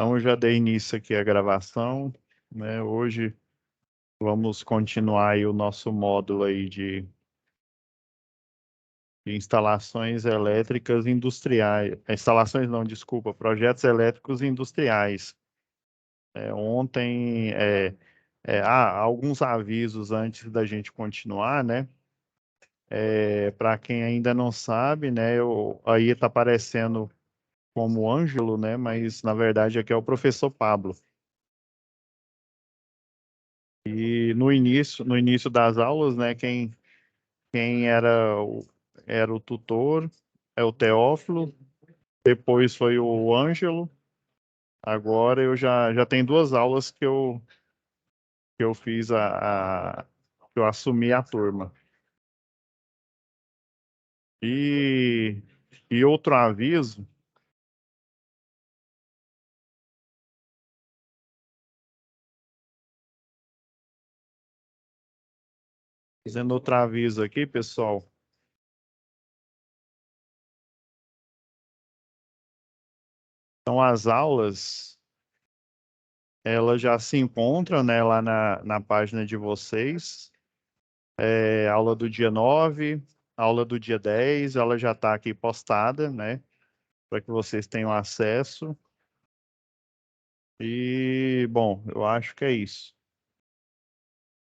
Então, eu já dei início aqui à gravação, né? Hoje vamos continuar aí o nosso módulo aí de instalações elétricas industriais. Instalações não, desculpa, projetos elétricos industriais. Ontem, alguns avisos antes da gente continuar, né? Para quem ainda não sabe, né? Aí está aparecendo como Ângelo, né? Mas na verdade aqui é o professor Pablo. E no início das aulas, né, quem era o tutor é o Teófilo, depois foi o Ângelo, agora eu já tenho duas aulas que eu fiz que eu assumi a turma. E, e outro aviso, fazendo outro aviso aqui, pessoal. Então, as aulas, elas já se encontram, né, lá na página de vocês. Aula do dia 9, aula do dia 10, ela já está aqui postada, né, para que vocês tenham acesso. E, bom, eu acho que é isso.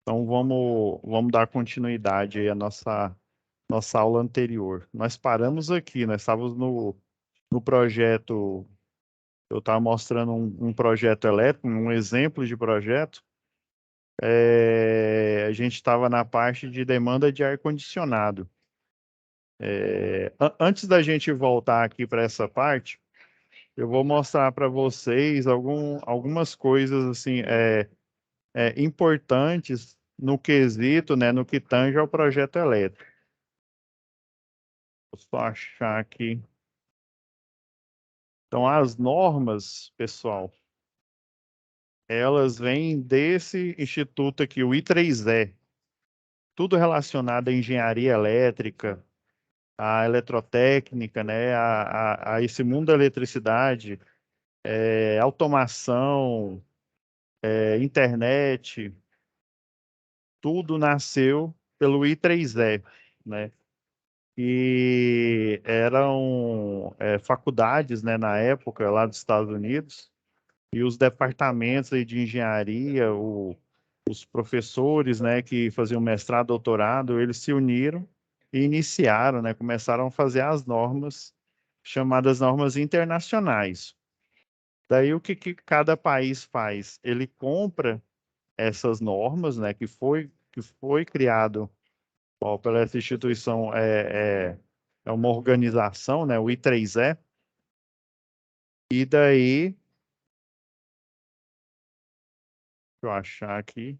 Então, vamos dar continuidade aí à nossa aula anterior. Nós paramos aqui, nós estávamos no projeto, eu estava mostrando um projeto elétrico, um exemplo de projeto. A gente estava na parte de demanda de ar-condicionado. Antes da gente voltar aqui para essa parte, eu vou mostrar para vocês algumas coisas assim importantes no quesito, né, no que tange ao projeto elétrico. Vou só achar aqui. Então, as normas, pessoal, elas vêm desse instituto aqui, o I3E. Tudo relacionado à engenharia elétrica, à eletrotécnica, né, a esse mundo da eletricidade, automação, internet, tudo nasceu pelo I3E, né? E eram faculdades, né, na época, lá dos Estados Unidos, e os departamentos aí de engenharia, os professores, né, que faziam mestrado, doutorado, eles se uniram e iniciaram, né, começaram a fazer as normas, chamadas normas internacionais. Daí, o que cada país faz? Ele compra essas normas, né, que foi criado pela essa instituição, é uma organização, né, o I3E, e daí, deixa eu achar aqui,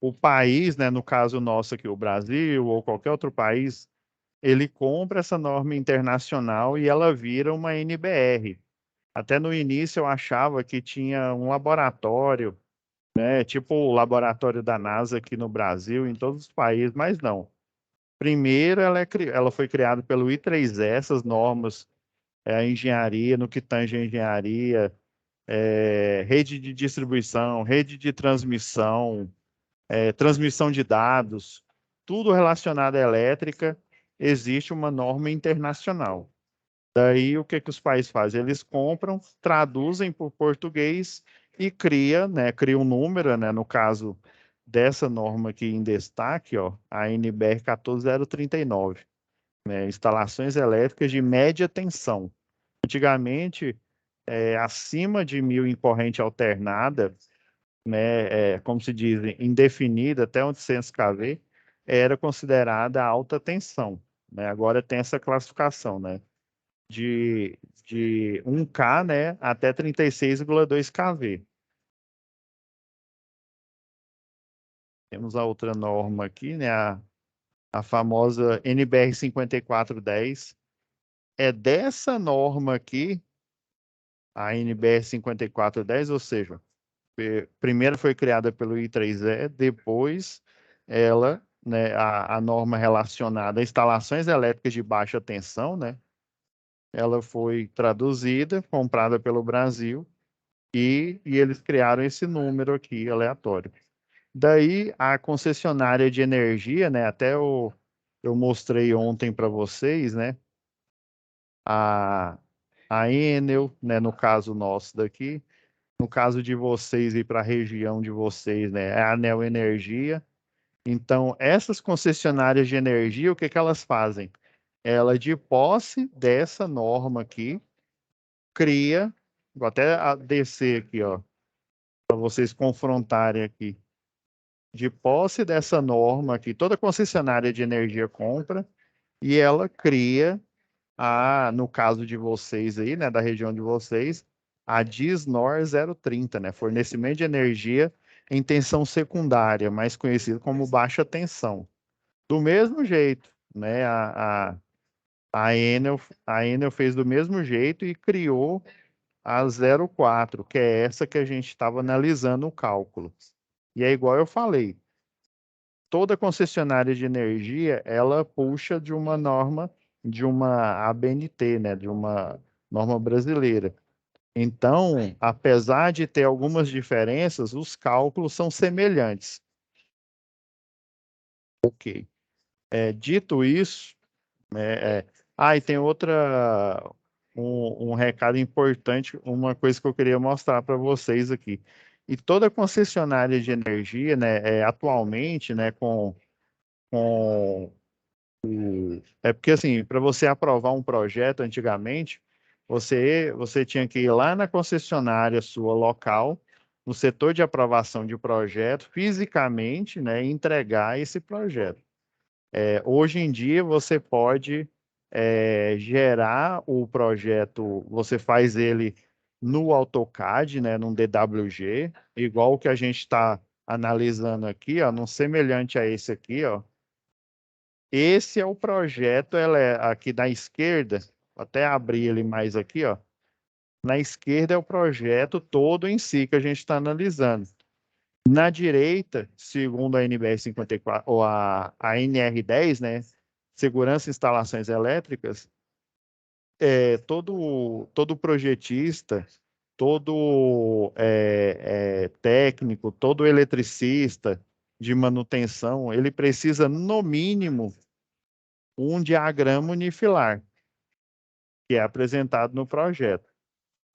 o país, né, no caso nosso aqui, o Brasil, ou qualquer outro país, ele compra essa norma internacional e ela vira uma NBR. Até no início eu achava que tinha um laboratório, né, tipo o laboratório da NASA aqui no Brasil, em todos os países, mas não. Primeiro, ela foi criada pelo I3E, essas normas, a engenharia, no que tange a engenharia, rede de distribuição, rede de transmissão, transmissão de dados, tudo relacionado à elétrica, existe uma norma internacional. Daí, o que os países fazem? Eles compram, traduzem para o português e cria um número, né? No caso dessa norma aqui em destaque, ó, a NBR 14039, né? Instalações elétricas de média tensão. Antigamente, acima de 1.000 em corrente alternada, né, como se diz, indefinida até 800 kV, era considerada alta tensão, né? Agora tem essa classificação, né? De, de 1K, né, até 36,2 kV. Temos a outra norma aqui, né, a famosa NBR 5410. É dessa norma aqui, a NBR 5410, ou seja, primeiro foi criada pelo I3E, depois ela, né, a norma relacionada a instalações elétricas de baixa tensão, né, ela foi traduzida, comprada pelo Brasil, e eles criaram esse número aqui aleatório. Daí a concessionária de energia, né? Até eu mostrei ontem para vocês, né? A, a Enel, né? No caso nosso daqui, no caso de vocês e para a região de vocês, né? É a Neo Energia. Então, essas concessionárias de energia, o que que elas fazem? Ela, de posse dessa norma aqui, cria, vou até descer aqui, ó, para vocês confrontarem aqui. De posse dessa norma aqui, toda concessionária de energia compra e ela cria no caso de vocês aí, né, da região de vocês, a DISNOR 030, né, fornecimento de energia em tensão secundária, mais conhecido como baixa tensão. Do mesmo jeito, né, a Enel fez do mesmo jeito e criou a 04, que é essa que a gente estava analisando o cálculo. E é igual eu falei, toda concessionária de energia, ela puxa de uma norma, de uma ABNT, né, de uma norma brasileira. Então, apesar de ter algumas diferenças, os cálculos são semelhantes. Ok. Dito isso, e tem um recado importante, uma coisa que eu queria mostrar para vocês aqui. E toda concessionária de energia, né, atualmente, né, com É porque, assim, para você aprovar um projeto antigamente, você tinha que ir lá na concessionária sua local, no setor de aprovação de projeto, fisicamente, né, e entregar esse projeto. Hoje em dia, você pode gerar o projeto, você faz ele no AutoCAD, né, num DWG, igual o que a gente está analisando aqui, ó, num semelhante a esse aqui, ó. Esse é o projeto, ela é aqui da esquerda, vou até abrir ele mais aqui, ó. Na esquerda é o projeto todo em si que a gente está analisando. Na direita, segundo a NBR 54, ou a NR10, né? Segurança e Instalações Elétricas, todo projetista, todo técnico, todo eletricista de manutenção, ele precisa, no mínimo, um diagrama unifilar, que é apresentado no projeto.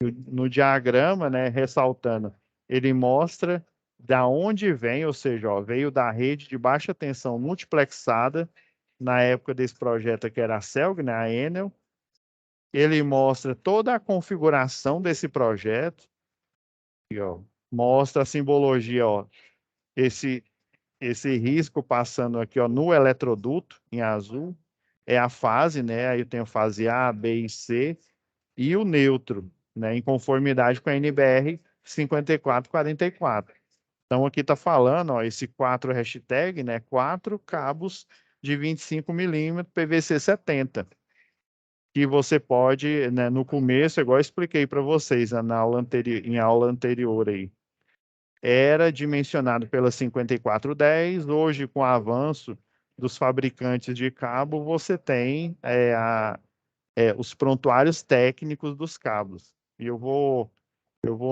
No diagrama, né, ressaltando, ele mostra da onde vem, ou seja, ó, veio da rede de baixa tensão multiplexada, na época desse projeto que era a Celg, né, a Enel. Ele mostra toda a configuração desse projeto, e, ó, mostra a simbologia, ó, esse, esse risco passando aqui, ó, no eletroduto, em azul, é a fase, né? Aí eu tenho fase A, B e C, e o neutro, né, em conformidade com a NBR 5444. Então aqui está falando, ó, esse 4 hashtag, né, 4 cabos de 25 milímetros PVC 70, que você pode, né, no começo, igual eu expliquei para vocês, né, em aula anterior aí, era dimensionado pela 5410, hoje com o avanço dos fabricantes de cabo, você tem os prontuários técnicos dos cabos. E eu vou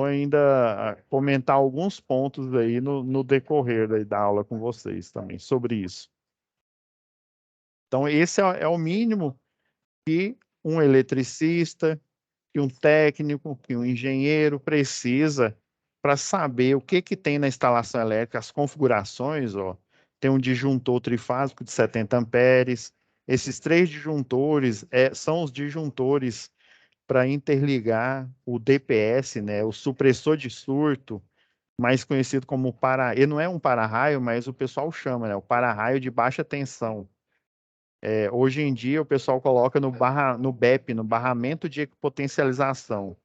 ainda comentar alguns pontos aí no decorrer da aula com vocês também sobre isso. Então, esse é o mínimo que um eletricista, que um técnico, que um engenheiro precisa para saber o que tem na instalação elétrica, as configurações, ó. Tem um disjuntor trifásico de 70 amperes. Esses três disjuntores são os disjuntores para interligar o DPS, né, o supressor de surto, mais conhecido como ele não é um para-raio, mas o pessoal chama, né, o para-raio de baixa tensão. Hoje em dia o pessoal coloca no BEP, no barramento de potencialização.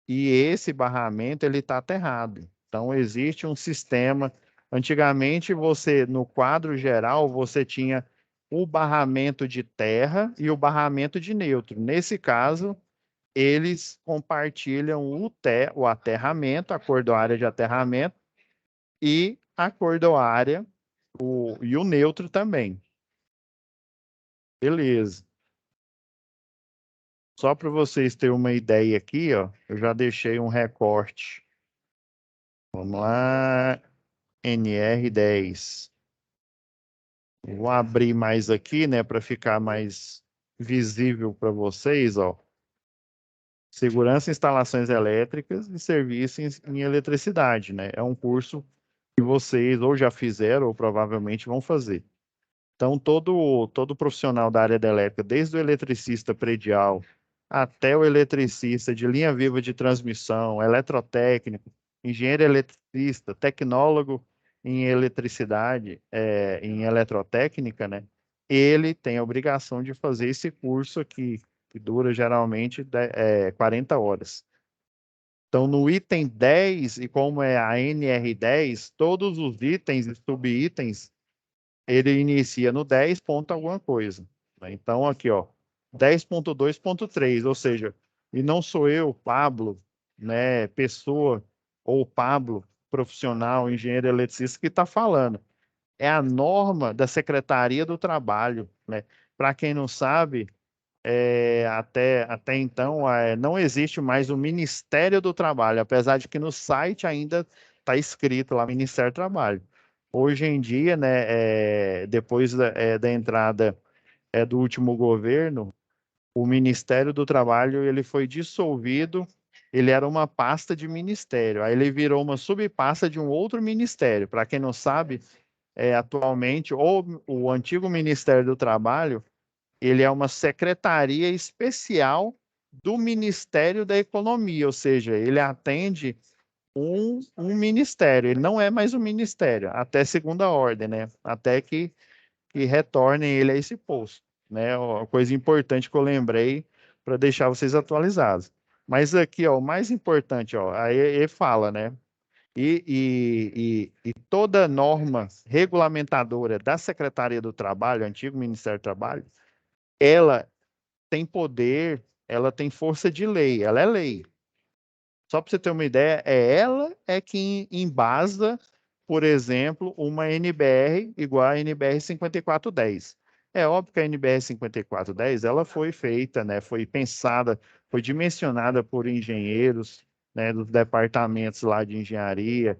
E esse barramento ele está aterrado. Então existe um sistema. Antigamente no quadro geral você tinha o barramento de terra e o barramento de neutro. Nesse caso, eles compartilham o aterramento, a cordoária de aterramento e a cordoária e o neutro também. Beleza. Só para vocês terem uma ideia aqui, ó, eu já deixei um recorte. Vamos lá, NR10. Vou abrir mais aqui, né, para ficar mais visível para vocês, ó. Segurança em instalações elétricas e serviços em eletricidade, né? É um curso que vocês ou já fizeram ou provavelmente vão fazer. Então, todo profissional da área da elétrica, desde o eletricista predial até o eletricista de linha viva de transmissão, eletrotécnico, engenheiro eletricista, tecnólogo em eletricidade, em eletrotécnica, né? Ele tem a obrigação de fazer esse curso aqui, que dura geralmente 40 horas. Então, no item 10, e como é a NR10, todos os itens e subitens ele inicia no 10 ponto alguma coisa, né? Então, aqui, ó, 10.2.3, ou seja, e não sou eu, Pablo, né, pessoa, ou Pablo, profissional, engenheiro eletricista, que está falando. É a norma da Secretaria do Trabalho, né? Para quem não sabe, até então, não existe mais o Ministério do Trabalho, apesar de que no site ainda está escrito lá Ministério do Trabalho. Hoje em dia, né, depois da entrada do último governo, o Ministério do Trabalho ele foi dissolvido, ele era uma pasta de ministério, aí ele virou uma subpasta de um outro ministério. Para quem não sabe, atualmente, o antigo Ministério do Trabalho ele é uma secretaria especial do Ministério da Economia, ou seja, ele atende um ministério, ele não é mais um ministério, até segunda ordem, né? Até que retornem ele a esse posto, né? Uma coisa importante que eu lembrei para deixar vocês atualizados. Mas aqui, ó, o mais importante, ó, aí ele fala, né? E toda norma regulamentadora da Secretaria do Trabalho, antigo Ministério do Trabalho, ela tem poder, ela tem força de lei, ela é lei. Só para você ter uma ideia, ela que embasa, por exemplo, uma NBR igual a NBR 5410. É óbvio que a NBR 5410 ela foi feita, né, foi pensada, foi dimensionada por engenheiros, né, dos departamentos lá de engenharia,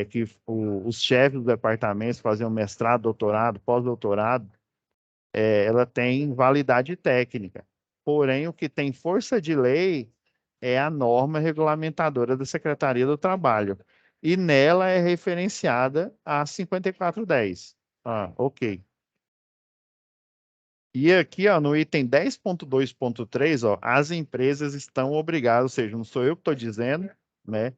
que os chefes dos departamentos faziam mestrado, doutorado, pós-doutorado, ela tem validade técnica. Porém, o que tem força de lei é a norma regulamentadora da Secretaria do Trabalho. E nela é referenciada a 5410. Ah, ok. E aqui, ó, no item 10.2.3, ó, as empresas estão obrigadas, ou seja, não sou eu que estou dizendo, né?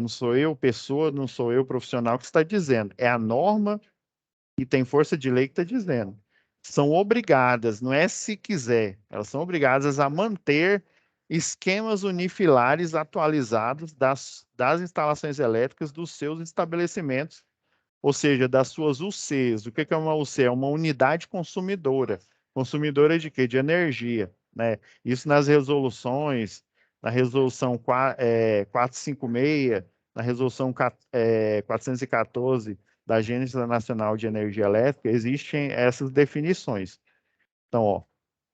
Não sou eu, pessoa, não sou eu, profissional, que está dizendo. É a norma e tem força de lei que está dizendo. São obrigadas, não é se quiser, elas são obrigadas a manter esquemas unifilares atualizados das instalações elétricas dos seus estabelecimentos, ou seja, das suas UCs. O que é uma UC? É uma unidade consumidora. Consumidora de quê? De energia, né? Isso nas resoluções, na resolução 456, na resolução 414 da Agência Nacional de Energia Elétrica, existem essas definições. Então, ó,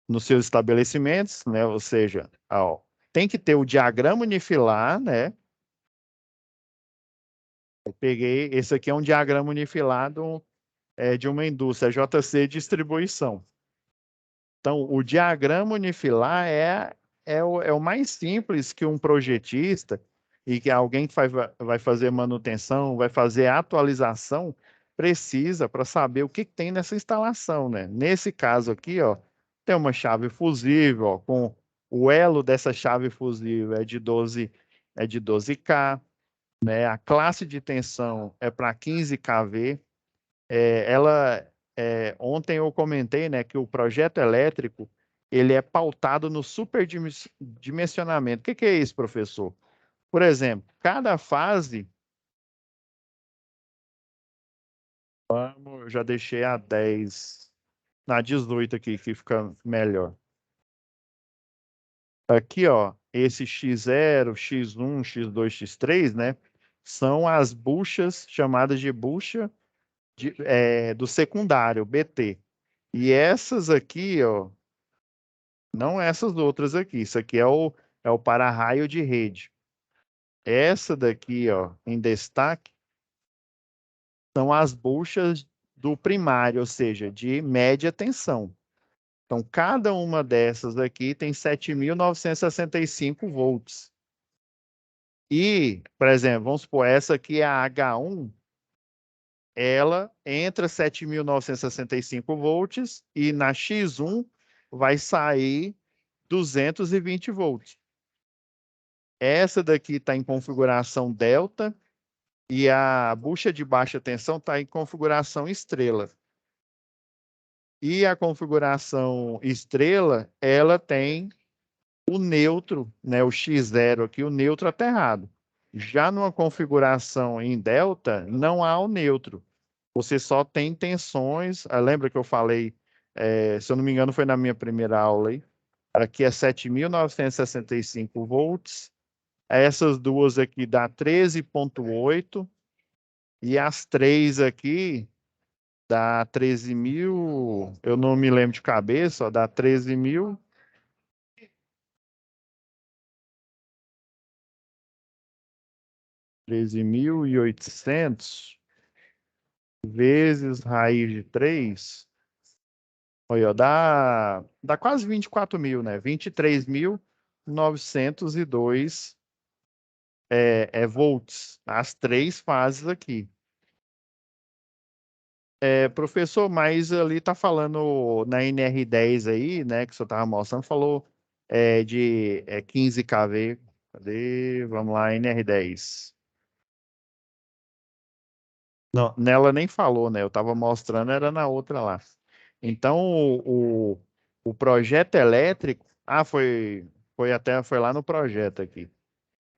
nos seus estabelecimentos, né? Ou seja, ó, tem que ter o diagrama unifilar, né? Eu peguei, esse aqui é um diagrama unifilado de uma indústria, JC Distribuição. Então, o diagrama unifilar é o mais simples que um projetista e que alguém que vai fazer manutenção, vai fazer atualização, precisa para saber o que tem nessa instalação, né? Nesse caso aqui, ó, tem uma chave fusível, ó, com o elo dessa chave fusível é de 12 K, né? A classe de tensão é para 15 kV. Ontem eu comentei, né, que o projeto elétrico ele é pautado no superdimensionamento. O que é isso, professor? Por exemplo, cada fase, eu já deixei a 10, na 18 aqui, que fica melhor. Aqui, ó, esse X0, X1, X2, X3, né, são as buchas chamadas de bucha do secundário, BT. E essas aqui, ó, Não essas outras aqui. Isso aqui é o para-raio de rede. Essa daqui, ó, em destaque, são as buchas do primário, ou seja, de média tensão. Então, cada uma dessas aqui tem 7.965 volts. E, por exemplo, vamos supor, essa aqui é a H1, ela entra 7.965 volts e na X1 vai sair 220 volts. Essa daqui está em configuração delta e a bucha de baixa tensão está em configuração estrela. E a configuração estrela, ela tem o neutro, né, o X0 aqui, o neutro aterrado. Já numa configuração em delta, não há o neutro. Você só tem tensões. Lembra que eu falei, se eu não me engano, foi na minha primeira aula aí. Aqui é 7.965 volts. Essas duas aqui dá 13,8. E as três aqui dá 13.000. Eu não me lembro de cabeça, ó, dá 13.000. 13.800 vezes raiz de 3. Olha, dá quase 24.000, né? 23.902 volts, as três fases aqui. Professor, mas ali tá falando na NR10 aí, né, que o senhor estava mostrando, falou de 15 kV. Cadê? Vamos lá, NR10. Não, nela nem falou, né? Eu estava mostrando, era na outra lá. Então, o projeto elétrico. Foi lá no projeto aqui.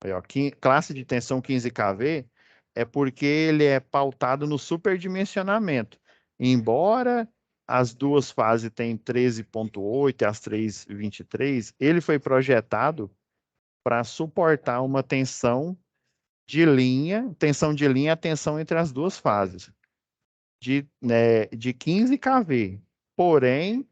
Aí, ó, classe de tensão 15 kV é porque ele é pautado no superdimensionamento. Embora as duas fases tenham 13,8 e as três 23, ele foi projetado para suportar uma tensão de linha, a tensão entre as duas fases de 15 kV. Porém,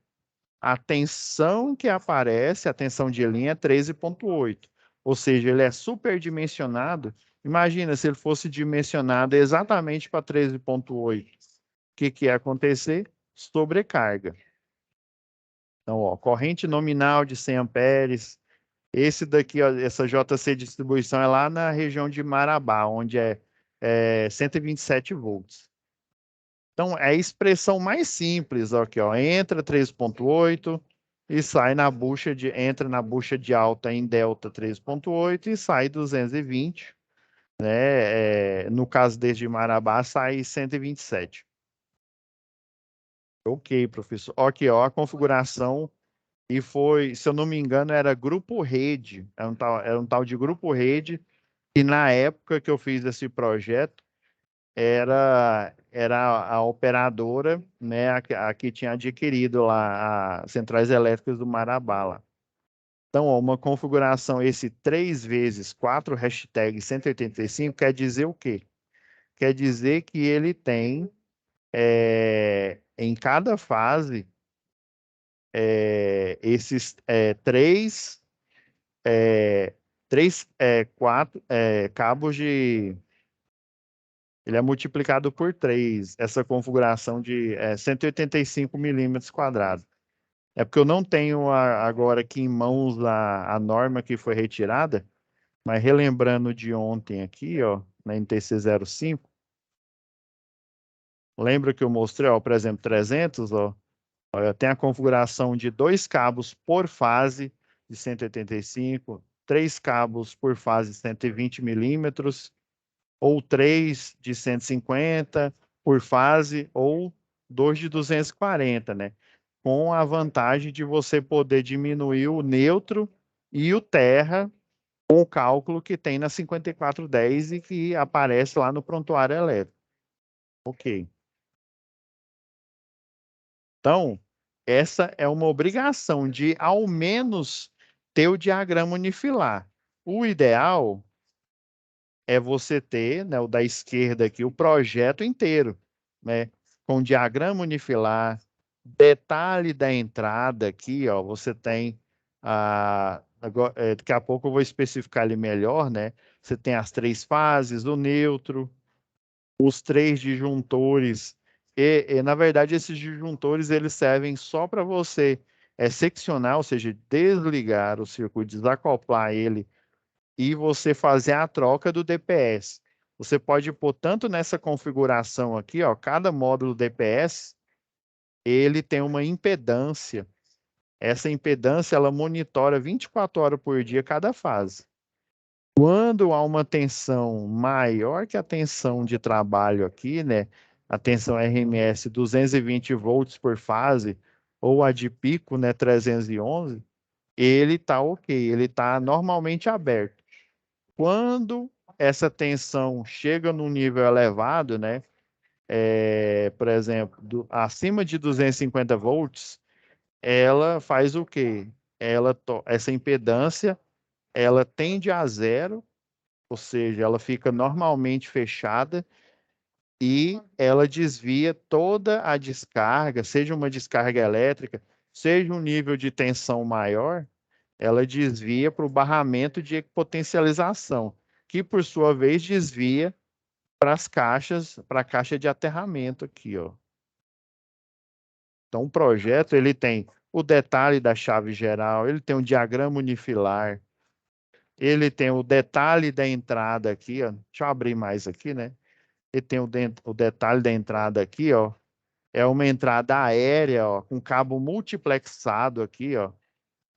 a tensão que aparece, a tensão de linha é 13,8. Ou seja, ele é superdimensionado. Imagina se ele fosse dimensionado exatamente para 13,8. O que ia acontecer? Sobrecarga. Então, ó, corrente nominal de 100 amperes. Esse daqui, ó, essa JC distribuição é lá na região de Marabá, onde é 127 volts. Então, é a expressão mais simples, aqui, ó, entra 3,8 e entra na bucha de alta em delta 3,8 e sai 220, né? No caso desse de Marabá, sai 127. Ok, professor. Aqui, ó, a configuração e foi, se eu não me engano, era grupo rede, era um tal de grupo rede, e na época que eu fiz esse projeto, era a operadora, né, a que tinha adquirido lá as centrais elétricas do Marabá lá. Então, ó, uma configuração, esse 3 vezes 4 hashtag 185 quer dizer o quê? Quer dizer que ele tem, em cada fase, esses quatro cabos de. Ele é multiplicado por 3 essa configuração de 185 milímetros quadrados. É porque eu não tenho agora aqui em mãos a norma que foi retirada, mas relembrando de ontem aqui, ó, na NTC 05, lembra que eu mostrei, ó, por exemplo, 300, ó, tem a configuração de 2 cabos por fase de 185, 3 cabos por fase de 120 milímetros, ou 3 de 150 por fase, ou 2 de 240, né? Com a vantagem de você poder diminuir o neutro e o terra com o cálculo que tem na 5410 e que aparece lá no prontuário elétrico. Ok. Então, essa é uma obrigação de, ao menos, ter o diagrama unifilar. O ideal é você ter, né, o da esquerda aqui, o projeto inteiro, né, com diagrama unifilar, detalhe da entrada aqui, ó, você tem Daqui a pouco eu vou especificar ele melhor, né? Você tem as três fases, o neutro, os três disjuntores. Na verdade, esses disjuntores eles servem só para você seccionar, ou seja, desligar o circuito, desacoplar ele e você fazer a troca do DPS. Você pode pôr tanto nessa configuração aqui, ó, cada módulo DPS, ele tem uma impedância. Essa impedância, ela monitora 24 horas por dia cada fase. Quando há uma tensão maior que a tensão de trabalho aqui, né? A tensão RMS 220 volts por fase, ou a de pico, né, 311, ele está ok, ele está normalmente aberto. Quando essa tensão chega num nível elevado, né? Por exemplo, acima de 250 volts, ela faz o quê? Essa impedância, ela tende a zero, ou seja, ela fica normalmente fechada e ela desvia toda a descarga, seja uma descarga elétrica, seja um nível de tensão maior, ela desvia para o barramento de potencialização, que por sua vez desvia para as caixas, para a caixa de aterramento aqui, ó. Então, o projeto ele tem o detalhe da chave geral, ele tem um diagrama unifilar, ele tem o detalhe da entrada aqui, ó. Deixa eu abrir mais aqui, né? Ele tem o detalhe da entrada aqui, ó. É uma entrada aérea, ó, com cabo multiplexado aqui, ó.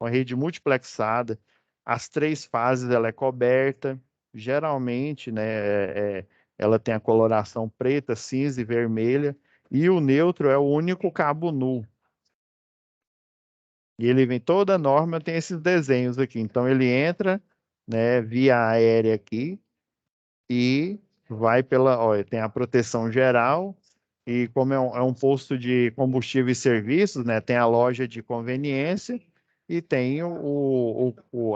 Uma rede multiplexada. As três fases ela é coberta. Geralmente, né, ela tem a coloração preta, cinza e vermelha. E o neutro é o único cabo nu. E ele vem, toda norma tem esses desenhos aqui. Então ele entra, né, via aérea aqui e vai pela, olha, tem a proteção geral e como é um posto de combustível e serviços, né, tem a loja de conveniência e tem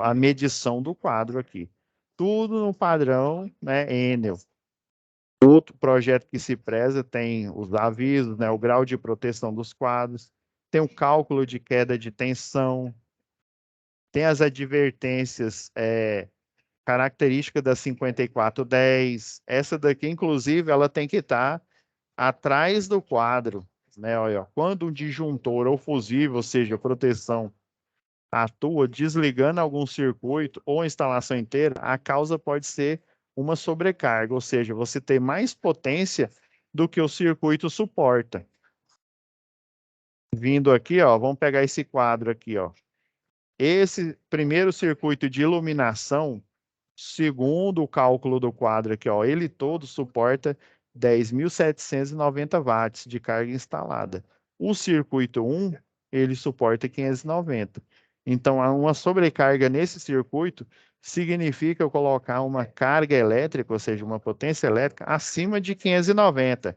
a medição do quadro aqui. Tudo no padrão, né, Enel. Outro projeto que se preza tem os avisos, né, o grau de proteção dos quadros, tem o cálculo de queda de tensão, tem as advertências característica da 5410. Essa daqui, inclusive, ela tem que estar atrás do quadro, né? Olha, quando um disjuntor ou fusível, ou seja, proteção, atua desligando algum circuito ou instalação inteira, a causa pode ser uma sobrecarga, ou seja, você tem mais potência do que o circuito suporta. Vindo aqui, ó, vamos pegar esse quadro aqui, ó. Esse primeiro circuito de iluminação, segundo o cálculo do quadro aqui, ó, ele todo suporta 10.790 watts de carga instalada. O circuito 1, ele suporta 590. Então, uma sobrecarga nesse circuito significa eu colocar uma carga elétrica, ou seja, uma potência elétrica, acima de 590.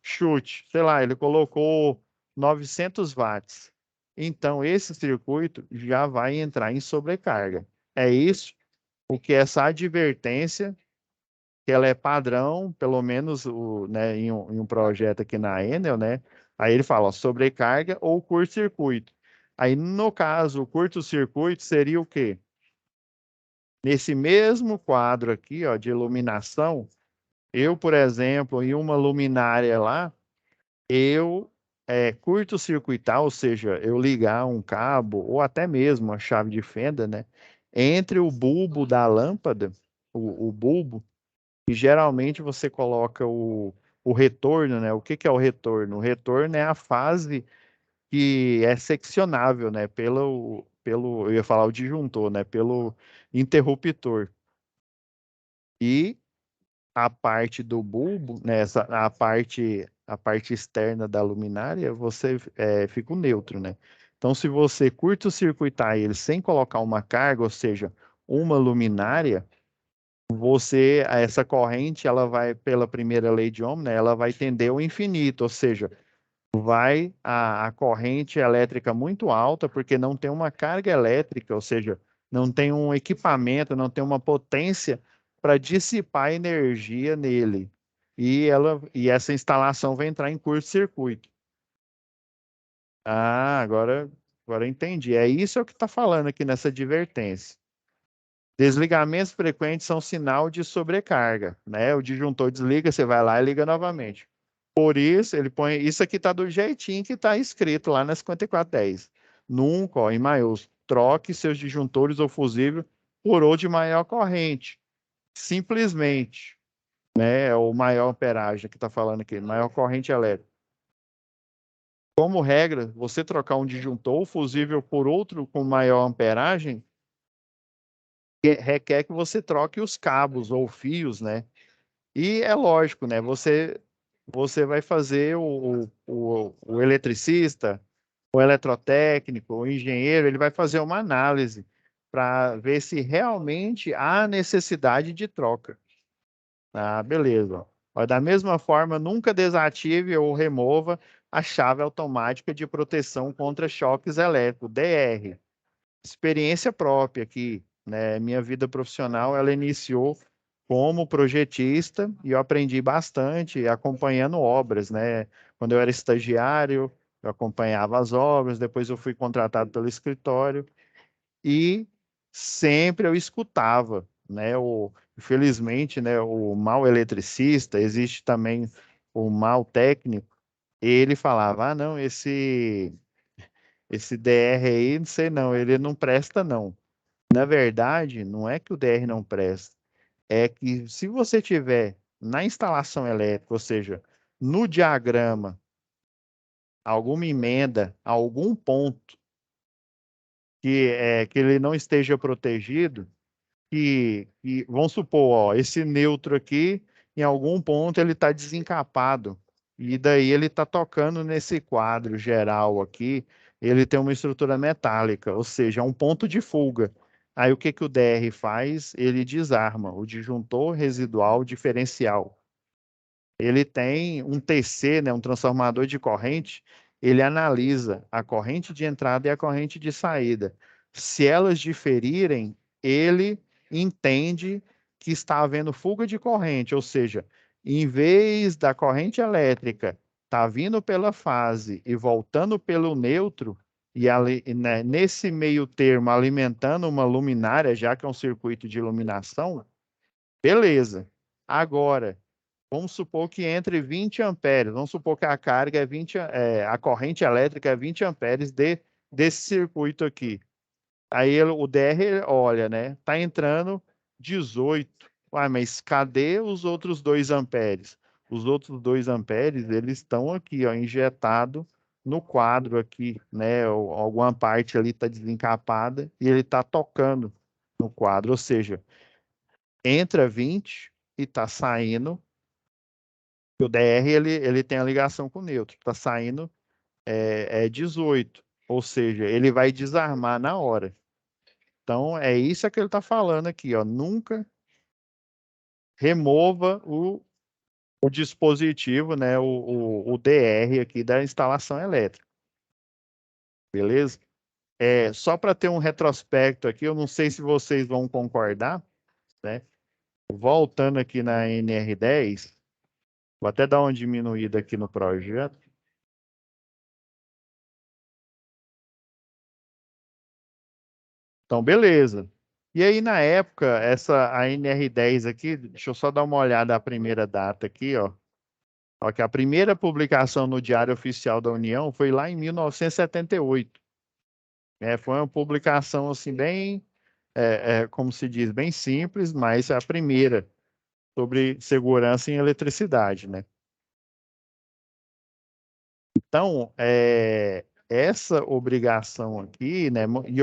Chute, sei lá, ele colocou 900 watts. Então, esse circuito já vai entrar em sobrecarga. É isso porque essa advertência, que ela é padrão, pelo menos né, em um projeto aqui na Enel, né? Aí ele fala, ó, sobrecarga ou curto-circuito. Aí, no caso, o curto-circuito seria o quê? Nesse mesmo quadro aqui, ó, de iluminação, eu, por exemplo, em uma luminária lá, eu curto-circuitar, ou seja, eu ligar um cabo ou até mesmo a chave de fenda, né, entre o bulbo da lâmpada, o bulbo, e geralmente você coloca o retorno, né? O que que é o retorno? O retorno é a fase que é seccionável, né? Eu ia falar o disjuntor, né? Pelo interruptor. E a parte do bulbo, né, a parte externa da luminária, você fica o neutro, né? Então, se você curto-circuitar ele sem colocar uma carga, ou seja, uma luminária, essa corrente, ela vai, pela primeira lei de Ohm, né, ela vai tender ao infinito, ou seja, vai a corrente elétrica muito alta, porque não tem uma carga elétrica, ou seja, não tem um equipamento, não tem uma potência para dissipar energia nele. E essa instalação vai entrar em curto-circuito. Ah, agora. Agora eu entendi. É isso que está falando aqui nessa advertência. Desligamentos frequentes são sinal de sobrecarga, né? O disjuntor desliga, você vai lá e liga novamente. Por isso, ele põe. Isso aqui está do jeitinho que está escrito lá na 5410. Nunca, ó, em maiúsculo, troque seus disjuntores ou fusível por outro de maior corrente. Simplesmente, né? O maior amperagem que está falando aqui, maior corrente elétrica. Como regra, você trocar um disjuntor ou fusível por outro com maior amperagem requer que você troque os cabos ou fios, né? E é lógico, né? Você vai fazer o eletricista, o eletrotécnico, o engenheiro, ele vai fazer uma análise para ver se realmente há necessidade de troca. Ah, beleza. Ó, da mesma forma, nunca desative ou remova a chave automática de proteção contra choques elétricos, DR. Experiência própria aqui, né? Minha vida profissional, ela iniciou como projetista e eu aprendi bastante acompanhando obras, né? Quando eu era estagiário, eu acompanhava as obras, depois eu fui contratado pelo escritório e sempre eu escutava, né? Infelizmente, né? O mau eletricista, existe também o mau técnico. Ele falava, ah, não, esse DR aí, não sei não, ele não presta não. Na verdade, não é que o DR não presta, é que se você tiver na instalação elétrica, ou seja, no diagrama, alguma emenda, algum ponto que ele não esteja protegido, vamos supor, ó, esse neutro aqui, em algum ponto ele está desencapado, e daí ele está tocando nesse quadro geral aqui, ele tem uma estrutura metálica, ou seja, é um ponto de fuga. Aí o que que o DR faz? Ele desarma o disjuntor residual diferencial. Ele tem um TC, né, um transformador de corrente, ele analisa a corrente de entrada e a corrente de saída. Se elas diferirem, ele entende que está havendo fuga de corrente, ou seja, em vez da corrente elétrica estar vindo pela fase e voltando pelo neutro, e ali, né, nesse meio termo alimentando uma luminária, já que é um circuito de iluminação, beleza. Agora, vamos supor que entre 20 amperes, vamos supor que a carga é 20, a corrente elétrica é 20 amperes desse circuito aqui. Aí o DR olha, né? Tá entrando 18. Uai, mas cadê os outros 2 amperes? Os outros 2 amperes, eles estão aqui, ó, injetado no quadro aqui, né? Alguma parte ali está desencapada e ele está tocando no quadro, ou seja, entra 20 e está saindo. O DR ele tem a ligação com o neutro, está saindo 18, ou seja, ele vai desarmar na hora. Então é isso que ele está falando aqui, ó. Nunca remova o dispositivo, né, o DR aqui da instalação elétrica, beleza? Só para ter um retrospecto aqui, eu não sei se vocês vão concordar, né? Voltando aqui na NR10, vou até dar uma diminuída aqui no projeto. Então, beleza. E aí, na época, a NR10 aqui, deixa eu só dar uma olhada a primeira data aqui, ó. Ó, que a primeira publicação no Diário Oficial da União foi lá em 1978. Foi uma publicação, assim, bem, como se diz, bem simples, mas é a primeira sobre segurança em eletricidade, né? Então, essa obrigação aqui, né, e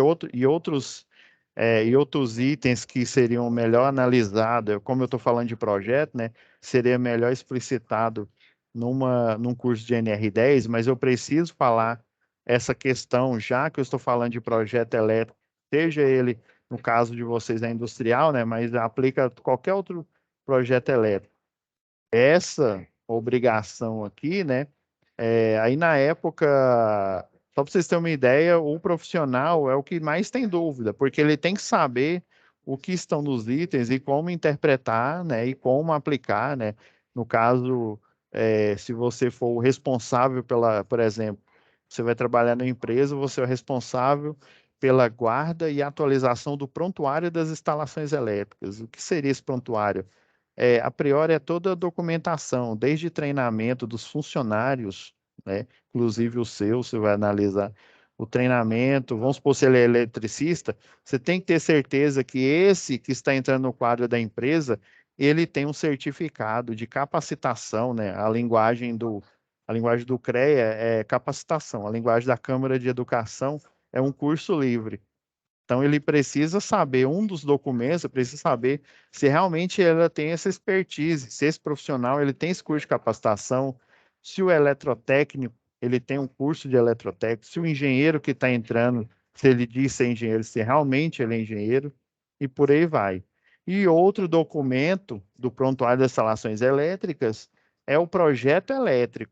outros itens que seriam melhor analisados, como eu estou falando de projeto, né, seria melhor explicitado num curso de NR10, mas eu preciso falar essa questão, já que eu estou falando de projeto elétrico, seja ele, no caso de vocês, é industrial, né, mas aplica a qualquer outro projeto elétrico. Essa obrigação aqui, né, aí na época, só para vocês terem uma ideia, o profissional é o que mais tem dúvida, porque ele tem que saber o que estão nos itens e como interpretar, né, e como aplicar, né. No caso, se você for o responsável por exemplo, Você vai trabalhar na empresa, você é o responsável pela guarda e atualização do prontuário das instalações elétricas. O que seria esse prontuário? A priori é toda a documentação, desde treinamento dos funcionários, né? Inclusive o seu, você vai analisar o treinamento. Vamos supor, se ele é eletricista, você tem que ter certeza que esse que está entrando no quadro da empresa, ele tem um certificado de capacitação, né? A linguagem do CREA é capacitação, a linguagem da Câmara de Educação é um curso livre. Então, ele precisa saber, um dos documentos, precisa saber se realmente ela tem essa expertise, se esse profissional ele tem esse curso de capacitação, se o eletrotécnico ele tem um curso de eletrotécnico, se o engenheiro que está entrando, se ele diz ser engenheiro, se realmente ele é engenheiro, e por aí vai. E outro documento do prontuário das instalações elétricas é o projeto elétrico.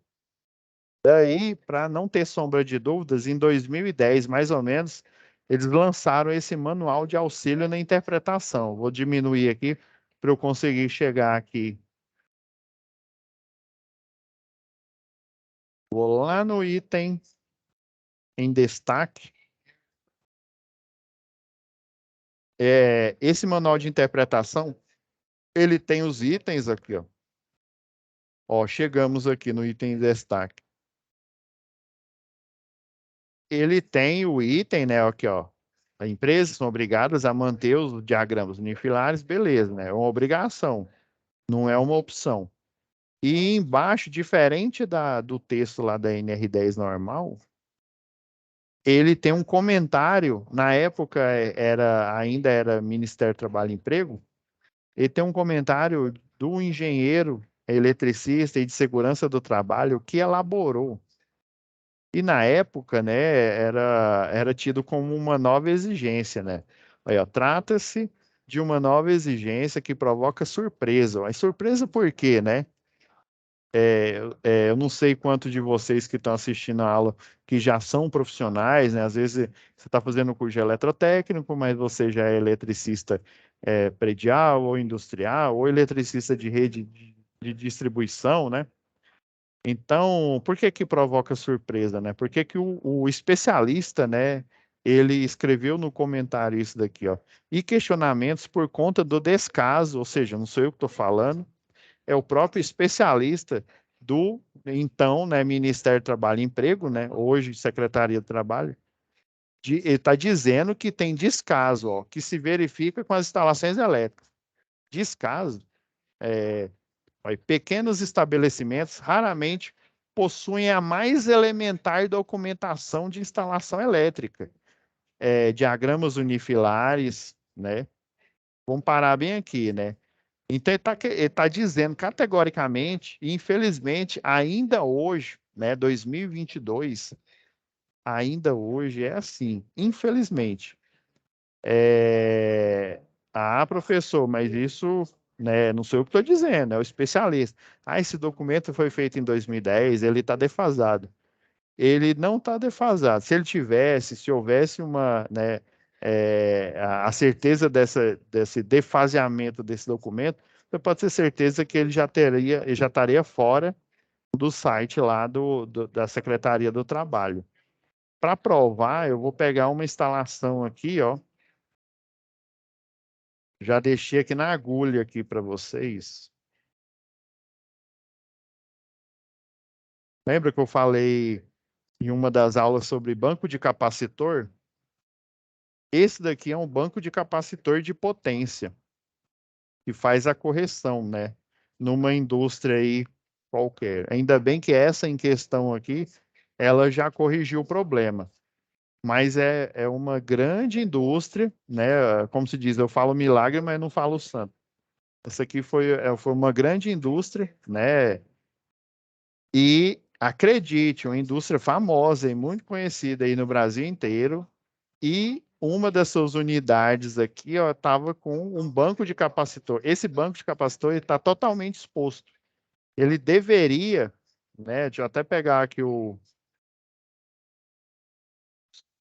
Daí, para não ter sombra de dúvidas, em 2010, mais ou menos, eles lançaram esse manual de auxílio na interpretação. Vou diminuir aqui para eu conseguir chegar aqui. Vou lá no item em destaque. Esse manual de interpretação, ele tem os itens aqui, ó. Ó, chegamos aqui no item em destaque. Ele tem o item, né, aqui, ó. As empresas são obrigadas a manter os diagramas unifilares, beleza, né? É uma obrigação, não é uma opção. E embaixo, diferente do texto lá da NR10 normal, ele tem um comentário, na época ainda era Ministério do Trabalho e Emprego, ele tem um comentário do engenheiro eletricista e de segurança do trabalho que elaborou. E na época, né, era tido como uma nova exigência, né? Aí, ó, trata-se de uma nova exigência que provoca surpresa. Mas surpresa por quê, né? Eu não sei quanto de vocês que estão assistindo a aula que já são profissionais, né? Às vezes você está fazendo o curso de eletrotécnico, mas você já é eletricista predial ou industrial, ou eletricista de rede de distribuição, né? Então, por que que provoca surpresa, né? Por que que o especialista, né, ele escreveu no comentário isso daqui, ó, e questionamentos por conta do descaso, ou seja, não sou eu que estou falando, é o próprio especialista do, então, né, Ministério do Trabalho e Emprego, né, hoje Secretaria do Trabalho, ele está dizendo que tem descaso, ó, que se verifica com as instalações elétricas. Descaso, ó, pequenos estabelecimentos raramente possuem a mais elementar documentação de instalação elétrica, diagramas unifilares, né? Vamos parar bem aqui, né? Então, ele tá dizendo categoricamente, e infelizmente, ainda hoje, né, 2022, ainda hoje é assim, infelizmente. É... Ah, professor, mas isso, né, não sou eu que estou dizendo, é o especialista. Ah, esse documento foi feito em 2010, ele está defasado. Ele não está defasado. Se ele tivesse, se houvesse uma, né, a certeza desse defaseamento desse documento, você pode ter certeza que ele já estaria fora do site lá da Secretaria do Trabalho. Para provar, eu vou pegar uma instalação aqui, ó. Já deixei aqui na agulha aqui para vocês. Lembra que eu falei em uma das aulas sobre banco de capacitor? Esse daqui é um banco de capacitor de potência, que faz a correção, né? Numa indústria aí qualquer. Ainda bem que essa em questão aqui, ela já corrigiu o problema. Mas é uma grande indústria, né? Como se diz, eu falo milagre, mas não falo santo. Essa aqui foi uma grande indústria, né? E acredite, uma indústria famosa e muito conhecida aí no Brasil inteiro. E uma das suas unidades aqui, ó, estava com um banco de capacitor. Esse banco de capacitor está totalmente exposto. Ele deveria, né? Deixa eu até pegar aqui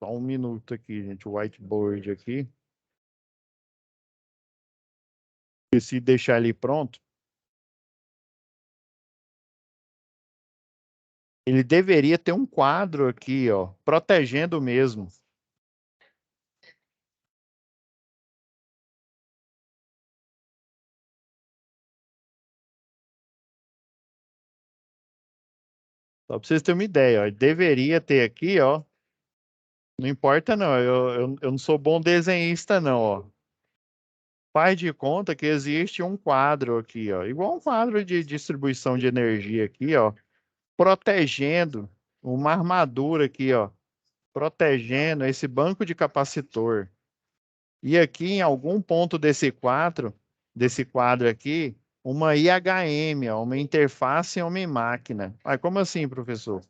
só um minuto aqui, gente, o whiteboard aqui. E se deixar ele pronto, Ele deveria ter um quadro aqui, ó, protegendo mesmo. Só para vocês terem uma ideia, ó, deveria ter aqui, ó. Não importa, não. Eu não sou bom desenhista, não, ó. Faz de conta que existe um quadro aqui, ó, igual um quadro de distribuição de energia aqui, ó, protegendo uma armadura aqui, ó, protegendo esse banco de capacitor. E aqui em algum ponto desse quadro aqui, uma IHM, ó, uma interface homem-máquina. Ah, como assim, professor?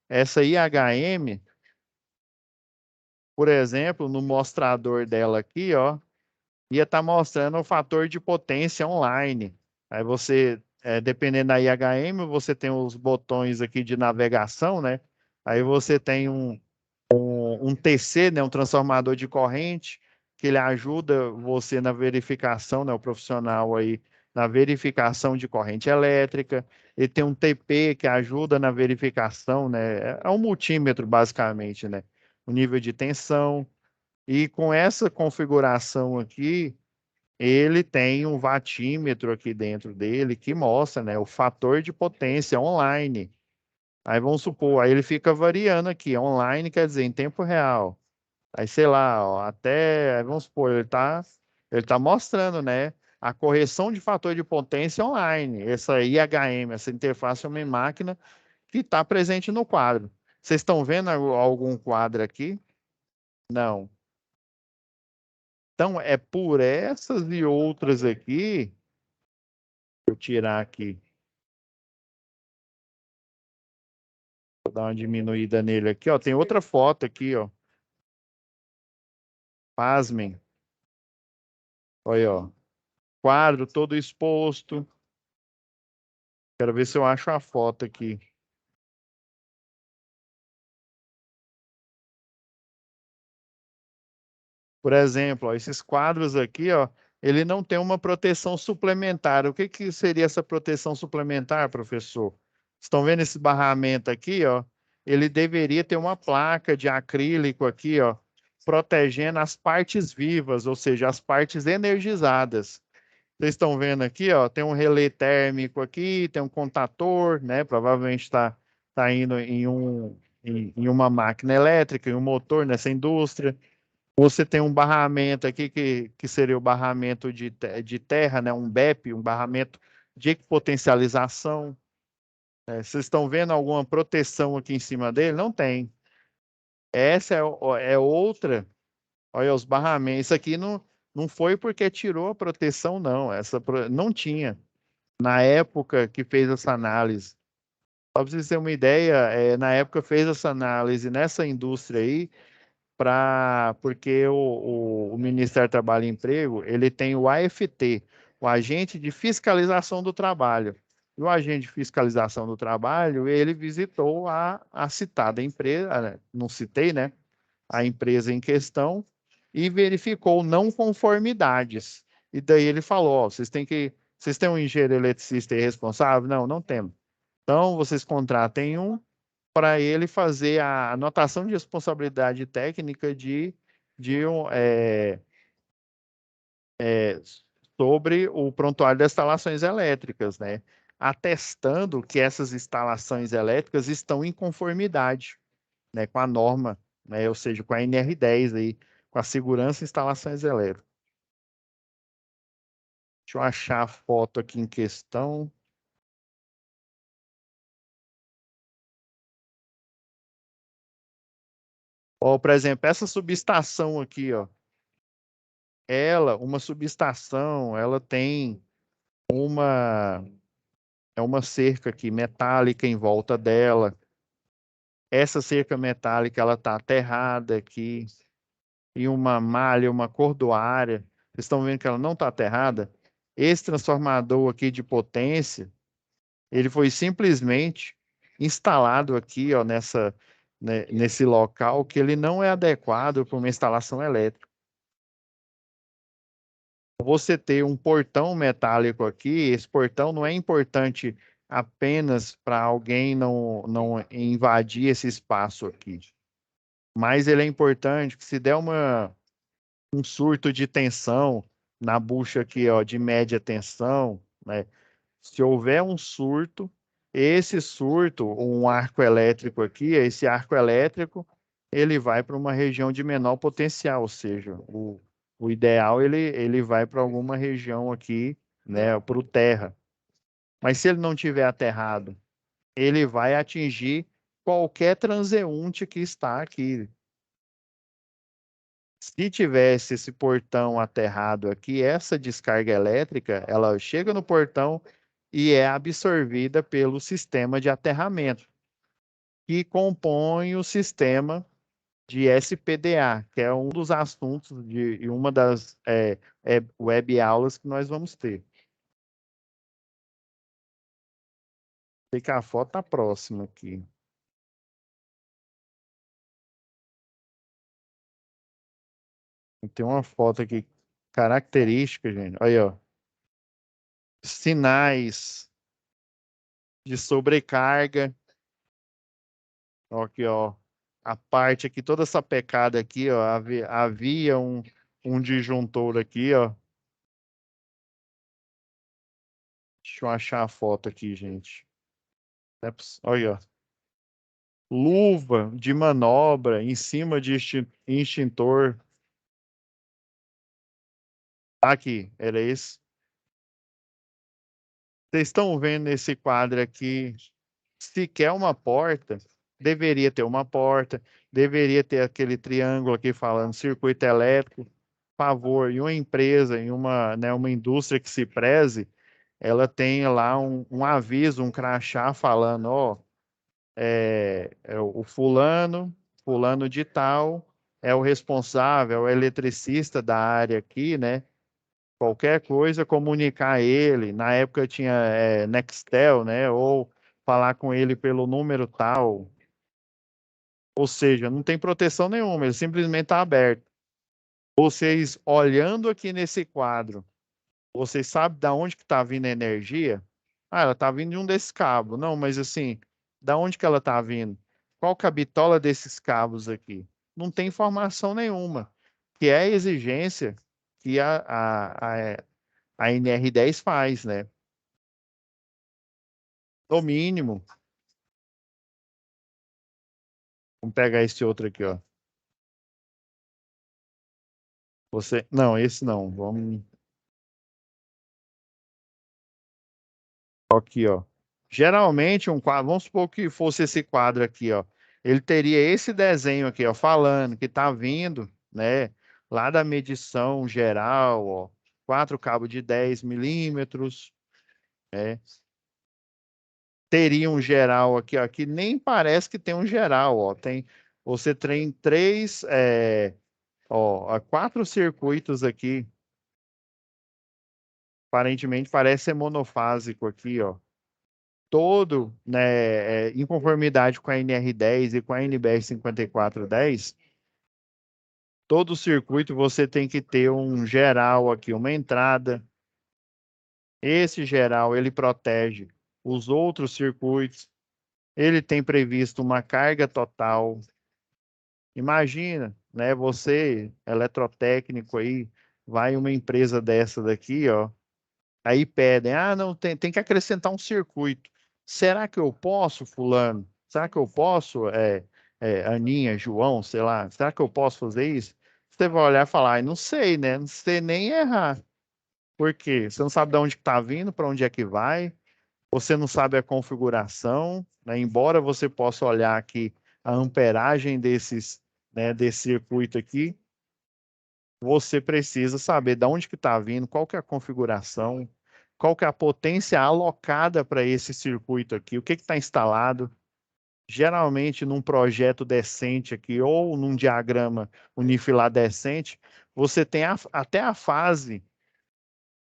Essa IHM, por exemplo, no mostrador dela aqui, ó, ia estar mostrando o fator de potência online. Aí você, dependendo da IHM, você tem os botões aqui de navegação, né? Aí você tem um TC, né? Um transformador de corrente, que ele ajuda você na verificação, né? O profissional aí na verificação de corrente elétrica. Ele tem um TP que ajuda na verificação, né? É um multímetro, basicamente, né? O nível de tensão. E com essa configuração aqui, ele tem um watímetro aqui dentro dele que mostra, né, o fator de potência online. Aí vamos supor, aí ele fica variando aqui, online quer dizer em tempo real. Aí sei lá, ó, até, aí vamos supor, ele tá mostrando, né, a correção de fator de potência online, essa IHM, essa interface homem-máquina que está presente no quadro. Vocês estão vendo algum quadro aqui? Não. Então, é por essas e outras aqui, eu tirar aqui, vou dar uma diminuída nele aqui, ó. Tem outra foto aqui, ó. Pasmem. Olha, ó. Quadro todo exposto. Quero ver se eu acho a foto aqui. Por exemplo, ó, esses quadros aqui, ó, ele não tem uma proteção suplementar. O que que seria essa proteção suplementar, professor? Estão vendo esse barramento aqui, ó? Ele deveria ter uma placa de acrílico aqui, ó, protegendo as partes vivas, ou seja, as partes energizadas. Vocês estão vendo aqui, ó, tem um relé térmico aqui, tem um contator, né? Provavelmente está indo em uma máquina elétrica, em um motor nessa indústria. Você tem um barramento aqui que seria o barramento de terra, né? Um BEP, um barramento de potencialização. Vocês estão vendo alguma proteção aqui em cima dele? Não tem. Essa é outra. Olha os barramentos. Isso aqui não foi porque tirou a proteção, não. Não tinha. Na época que fez essa análise. Só para vocês terem uma ideia, na época fez essa análise nessa indústria aí, porque o Ministério do Trabalho e Emprego, ele tem o AFT, o Agente de Fiscalização do Trabalho. E o agente de fiscalização do trabalho, ele visitou a citada empresa, né, não citei, né? A empresa em questão e verificou não conformidades. E daí ele falou, ó, vocês têm um engenheiro eletricista aí responsável? Não, não temos. Então, vocês contratem um para ele fazer a anotação de responsabilidade técnica de sobre o prontuário das instalações elétricas, né? Atestando que essas instalações elétricas estão em conformidade, né, com a norma, né, ou seja, com a NR10 aí, com a segurança em instalações elétricas. Deixa eu achar a foto aqui em questão. Ó, por exemplo, essa subestação aqui, ó, uma subestação, ela tem uma uma cerca aqui metálica em volta dela. Essa cerca metálica ela está aterrada aqui e uma malha, uma cordoária. Vocês estão vendo que ela não está aterrada? Esse transformador aqui de potência, ele foi simplesmente instalado aqui, ó, nesse local que ele não é adequado para uma instalação elétrica. Você ter um portão metálico aqui, esse portão não é importante apenas para alguém não invadir esse espaço aqui. Mas ele é importante que se der um surto de tensão na bucha aqui, ó, de média tensão, né? Se houver um surto, esse surto, um arco elétrico aqui, esse arco elétrico, ele vai para uma região de menor potencial, ou seja, o ideal ele vai para alguma região aqui, né, para o terra. Mas se ele não tiver aterrado, ele vai atingir qualquer transeunte que está aqui. Se tivesse esse portão aterrado aqui, essa descarga elétrica, ela chega no portão e é absorvida pelo sistema de aterramento, que compõe o sistema de SPDA, que é um dos assuntos de uma das web aulas que nós vamos ter. Sei que a foto está próxima aqui. Tem uma foto aqui característica, gente. Aí, ó. Sinais de sobrecarga. Ó, aqui, ó. A parte aqui, toda essa pecada aqui, ó. Havia um disjuntor aqui, ó. Deixa eu achar a foto aqui, gente. Olha, ó. Luva de manobra em cima de extintor. Aqui, era esse. Vocês estão vendo nesse quadro aqui? Se quer uma porta, deveria ter uma porta, deveria ter aquele triângulo aqui falando circuito elétrico. Por favor, em uma empresa, em uma indústria que se preze, ela tem lá um aviso, um crachá falando, ó, é o fulano de tal, é o responsável, é o eletricista da área aqui, né? Qualquer coisa, comunicar ele. Na época tinha Nextel, né? Ou falar com ele pelo número tal. Ou seja, não tem proteção nenhuma, ele simplesmente está aberto. Vocês olhando aqui nesse quadro, vocês sabem da onde que está vindo a energia? Ah, ela está vindo de um desses cabos. Não, mas assim, da onde que ela está vindo? Qual que é a bitola desses cabos aqui? Não tem informação nenhuma, que é a exigência que a NR10 faz, né? No mínimo. Vamos pegar esse outro aqui, ó. Não, esse não. Vamos aqui, ó. Geralmente um quadro, vamos supor que fosse esse quadro aqui, ó. Ele teria esse desenho aqui, ó, falando que tá vindo, né, lá da medição geral, ó, quatro cabos de 10 milímetros, né? Teria um geral aqui, ó, que nem parece que tem um geral, ó. Você tem três, quatro circuitos aqui. Aparentemente parece ser monofásico aqui, ó. Todo, né, em conformidade com a NR10 e com a NBR 5410, todo circuito você tem que ter um geral aqui, uma entrada. Esse geral, ele protege os outros circuitos. Ele tem previsto uma carga total. Imagina, né, você, eletrotécnico aí, vai em uma empresa dessa daqui, ó, aí pedem, não, tem que acrescentar um circuito. Será que eu posso, fulano? Será que eu posso, Aninha, João, sei lá, será que eu posso fazer isso? Você vai olhar e falar, não sei, né? Não sei nem errar. Por quê? Você não sabe de onde está vindo, para onde é que vai, você não sabe a configuração, né? Embora você possa olhar aqui a amperagem né, desse circuito aqui, você precisa saber de onde que está vindo, qual que é a configuração, qual que é a potência alocada para esse circuito aqui, o que está instalado. Geralmente, num projeto decente aqui, ou num diagrama unifilar decente, você tem até a fase.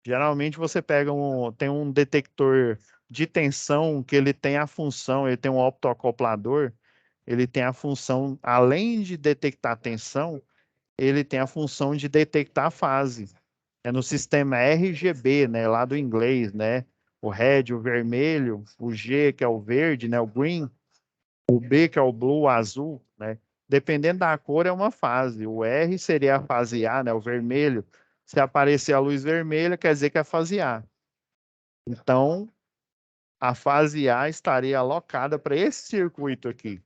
Geralmente, você tem um detector de tensão que ele tem a função, ele tem um optoacoplador, ele tem a função, além de detectar tensão, ele tem a função de detectar a fase. É no sistema RGB, né, lá do inglês, né? o red, o vermelho, o G, que é o verde, né, o green, o B, que é o blue, o azul, né? Dependendo da cor, é uma fase. O R seria a fase A, né, o vermelho. Se aparecer a luz vermelha, quer dizer que é a fase A. Então, a fase A estaria alocada para esse circuito aqui.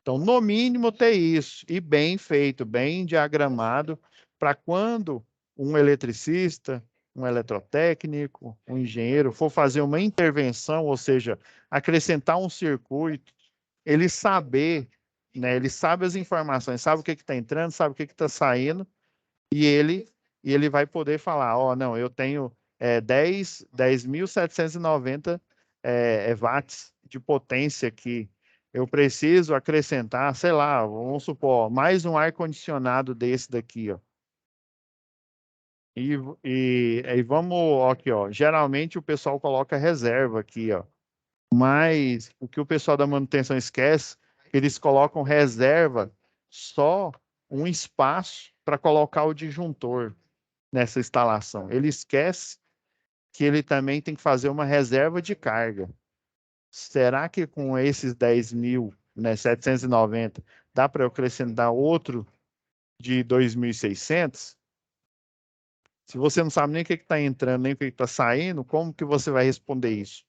Então, no mínimo, ter isso. E bem feito, bem diagramado, para quando um eletricista, um eletrotécnico, um engenheiro for fazer uma intervenção, ou seja, acrescentar um circuito, ele saber, né? Ele sabe as informações, sabe o que está entrando, sabe o que está saindo, e ele vai poder falar, ó, não, eu tenho 10.790 watts de potência aqui. Eu preciso acrescentar, sei lá, vamos supor, mais um ar-condicionado desse daqui, ó. E vamos, ó, aqui, ó. Geralmente o pessoal coloca reserva aqui, ó. Mas o que o pessoal da manutenção esquece, eles colocam reserva só um espaço para colocar o disjuntor nessa instalação. Ele esquece que ele também tem que fazer uma reserva de carga. Será que com esses 10.000, né, 790, dá para eu acrescentar outro de 2.600? Se você não sabe nem o que está entrando, nem o que está saindo, como que você vai responder isso?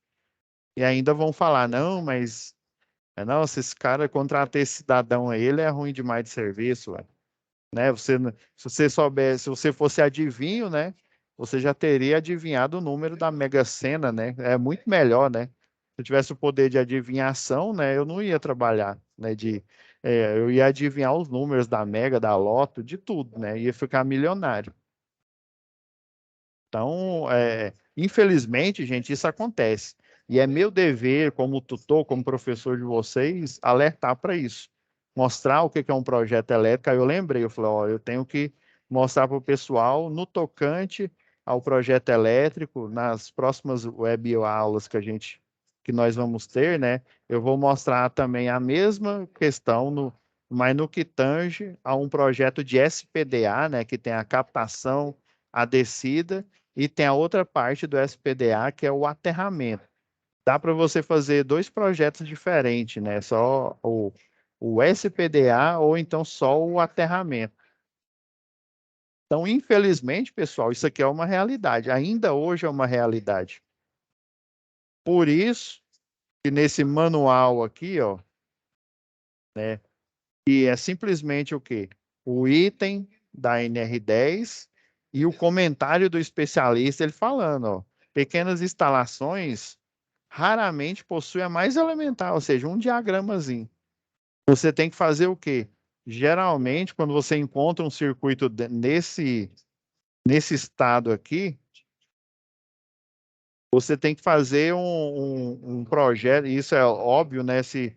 E ainda vão falar, não, mas não, se esse cara contratar esse cidadão aí, ele é ruim demais de serviço, ué. Né? Se você soubesse, se você fosse adivinho, né? Você já teria adivinhado o número da Mega Sena, né? É muito melhor, né? Se eu tivesse o poder de adivinhação, né? Eu não ia trabalhar, né? Eu ia adivinhar os números da Mega, da Loto, de tudo, né? Ia ficar milionário. Então, infelizmente, gente, isso acontece. E é meu dever, como tutor, como professor de vocês, alertar para isso. Mostrar o que é um projeto elétrico. Aí eu lembrei, eu falei, ó, eu tenho que mostrar para o pessoal no tocante ao projeto elétrico, nas próximas web aulas que nós vamos ter, né? Eu vou mostrar também a mesma questão, mas no que tange a um projeto de SPDA, né? Que tem a captação, a descida e tem a outra parte do SPDA, que é o aterramento. Dá para você fazer dois projetos diferentes, né? Só o SPDA ou então só o aterramento. Então, infelizmente, pessoal, isso aqui é uma realidade. Ainda hoje é uma realidade. Por isso que nesse manual aqui, ó, né, que é simplesmente o quê? O item da NR10 e o comentário do especialista, ele falando, ó, pequenas instalações raramente possuem a mais elementar, ou seja, um diagramazinho. Você tem que fazer o quê? Geralmente, quando você encontra um circuito nesse estado aqui, você tem que fazer um projeto, e isso é óbvio, né? Se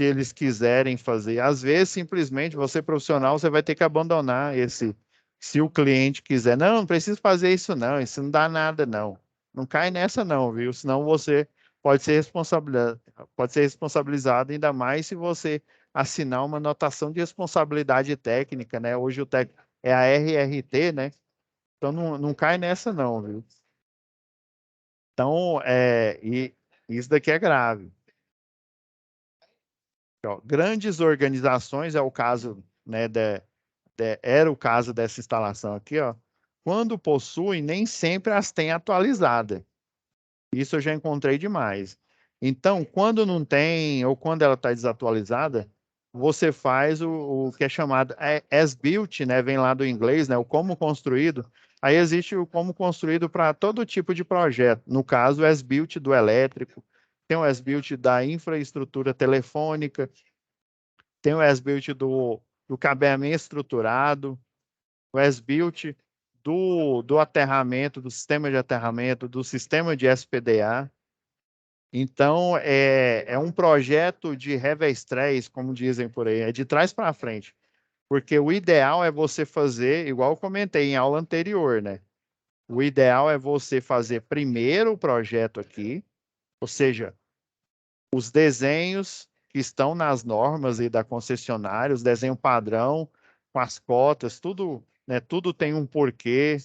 eles quiserem fazer. Às vezes, simplesmente, você profissional, você vai ter que abandonar se o cliente quiser. Não, não preciso fazer isso não dá nada, não. Não cai nessa não, viu? Senão você pode ser responsabilizado, ainda mais se você assinar uma notação de responsabilidade técnica, né? Hoje é a RRT, né? Então não cai nessa não, viu? Então, isso daqui é grave. Ó, grandes organizações, é o caso, né, era o caso dessa instalação aqui, ó, quando possuem, nem sempre as têm atualizadas. Isso eu já encontrei demais. Então, quando não tem, ou quando ela está desatualizada, você faz o que é chamado as-built, né? Vem lá do inglês, né? O como construído. Aí existe o como construído para todo tipo de projeto. No caso, o as-built do elétrico, tem o as-built da infraestrutura telefônica, tem o as-built do cabeamento estruturado, o as-built do aterramento, do sistema de aterramento, do sistema de SPDA. Então, é um projeto de revés 3, como dizem por aí, é de trás para frente. Porque o ideal é você fazer, igual eu comentei em aula anterior, né? O ideal é você fazer primeiro o projeto aqui, ou seja, os desenhos que estão nas normas e da concessionária, os desenhos padrão, com as cotas, tudo, né? Tudo tem um porquê,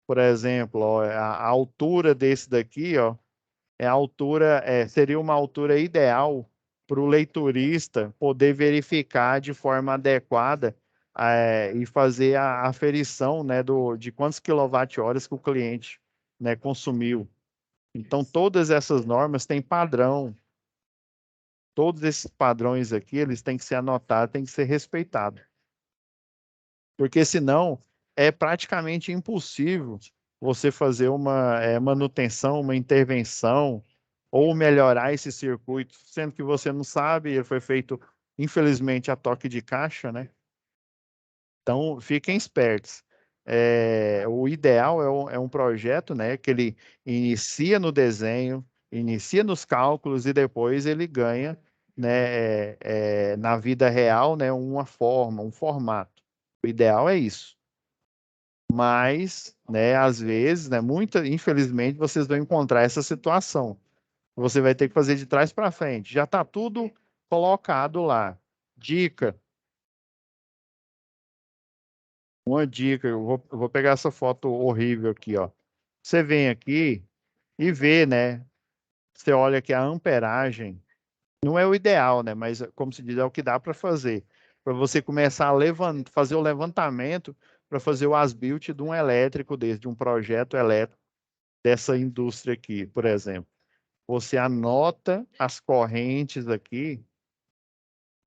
Por exemplo, ó, a altura desse daqui, ó, seria uma altura ideal para o leiturista poder verificar de forma adequada e fazer a aferição, né, de quantos quilowatt-horas que o cliente, né, consumiu. Então, todas essas normas têm padrão. Todos esses padrões aqui, eles têm que ser anotados, têm que ser respeitados. Porque senão é praticamente impossível você fazer uma manutenção, uma intervenção ou melhorar esse circuito, sendo que você não sabe, ele foi feito, infelizmente, a toque de caixa, né? Então, fiquem espertos. O ideal é um projeto, né, que ele inicia no desenho, inicia nos cálculos e depois ele ganha, né, na vida real, né, uma forma, um formato. O ideal é isso. Mas, né, às vezes, né, infelizmente, vocês vão encontrar essa situação. Você vai ter que fazer de trás para frente. Já está tudo colocado lá. Dica, uma dica, eu vou pegar essa foto horrível aqui, ó. Você vem aqui e vê, né? Você olha que a amperagem não é o ideal, né? Mas, como se diz, é o que dá para fazer. Para você começar a fazer o levantamento para fazer o as-built de um elétrico desse, de um projeto elétrico dessa indústria aqui, por exemplo. Você anota as correntes aqui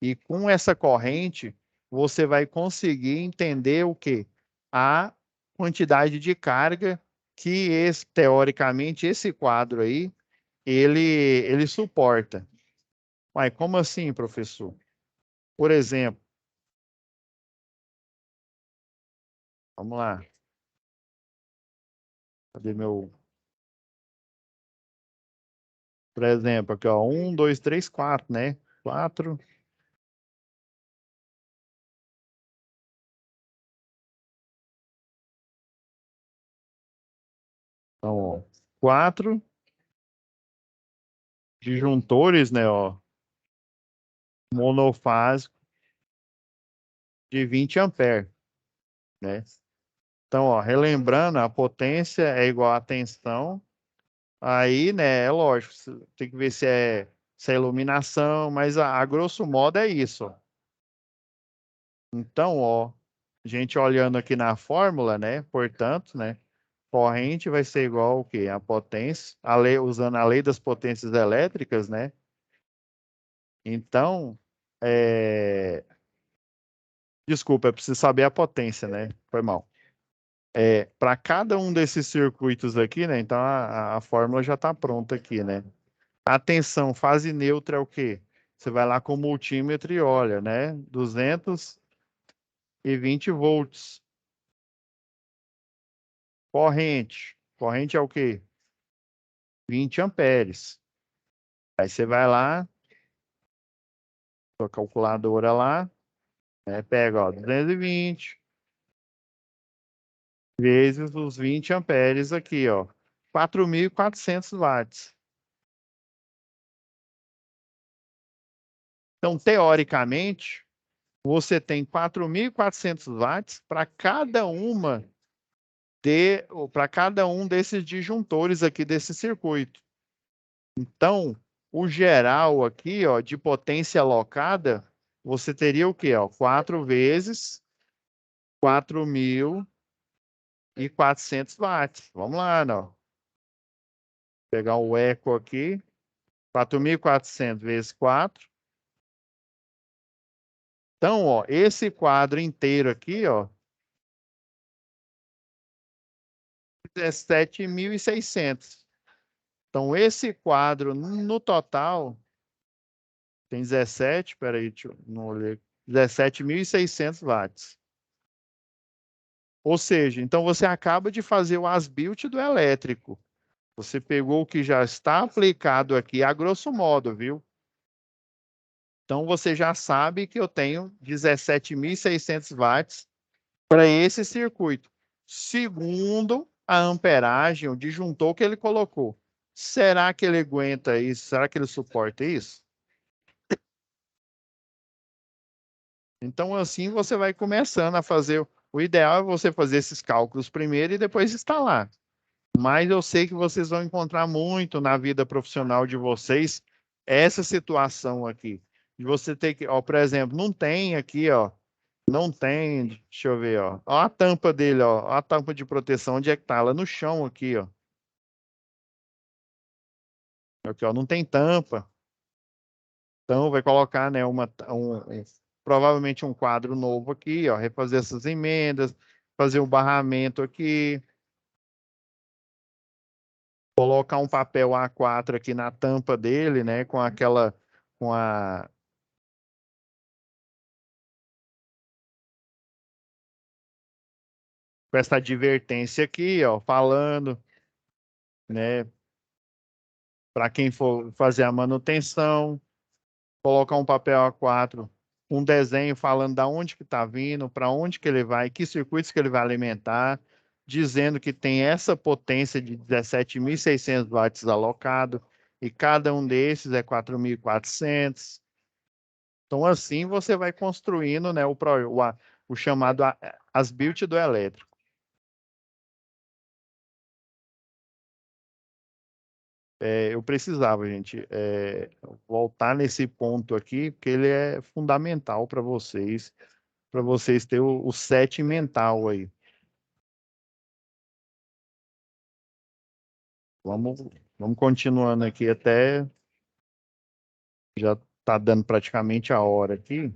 e com essa corrente você vai conseguir entender o quê? A quantidade de carga que teoricamente esse quadro aí ele suporta. Mas como assim, professor? Por exemplo, vamos lá. Cadê meu? Por exemplo, aqui, ó, 1, 2, 3, 4, né? 4. Então, ó, 4 disjuntores, né, ó, monofásico de 20 amperes, né? Então, ó, relembrando, a potência é igual à tensão. Aí, né, é lógico, tem que ver se é iluminação, mas a grosso modo é isso, ó. Então, ó, a gente olhando aqui na fórmula, né, portanto, né, corrente vai ser igual ao quê? A potência, usando a lei das potências elétricas, né? Então, desculpa, eu preciso saber a potência, né? Foi mal. Para cada um desses circuitos aqui, né? Então a fórmula já está pronta aqui, né? Atenção, fase neutra é o quê? Você vai lá com o multímetro e olha, né? 220 volts. Corrente. Corrente é o quê? 20 amperes. Aí você vai lá, sua calculadora lá, né? Pega, ó, 220 vezes os 20 amperes aqui, ó. 4.400 watts. Então, teoricamente, você tem 4.400 watts para cada um desses disjuntores aqui desse circuito. Então, o geral aqui, ó, de potência alocada, você teria o quê? Ó, 4 vezes 4.400 watts. Vamos lá, não. Pegar o eco aqui, 4.400 vezes 4. Então, ó, esse quadro inteiro aqui, ó, 17.600. Então, esse quadro, no total, tem 17, peraí, não olhei, 17.600 watts. Ou seja, então você acaba de fazer o as-built do elétrico. Você pegou o que já está aplicado aqui, a grosso modo, viu? Então você já sabe que eu tenho 17.600 watts para esse circuito, segundo a amperagem, o disjuntor que ele colocou. Será que ele aguenta isso? Será que ele suporta isso? Então, assim, você vai começando a fazer O ideal é você fazer esses cálculos primeiro e depois instalar. Mas eu sei que vocês vão encontrar muito na vida profissional de vocês essa situação aqui. De você ter que, ó, por exemplo, não tem aqui, ó, não tem, deixa eu ver, ó. Ó a tampa dele, ó, a tampa de proteção, onde é que tá? Ela no chão aqui, ó. Aqui, ó, não tem tampa. Então vai colocar, né, provavelmente um quadro novo aqui, ó, refazer essas emendas, fazer o barramento aqui, colocar um papel A4 aqui na tampa dele, né, com a com essa advertência aqui, ó, falando, né, para quem for fazer a manutenção, colocar um papel A4, um desenho falando da onde que está vindo, para onde que ele vai, que circuitos que ele vai alimentar, dizendo que tem essa potência de 17.600 watts alocado e cada um desses é 4.400. Então assim você vai construindo, né, o chamado as built do elétrico. Eu precisava, gente, voltar nesse ponto aqui, porque ele é fundamental para vocês terem o set mental aí. Vamos, vamos continuando aqui até já está dando praticamente a hora aqui,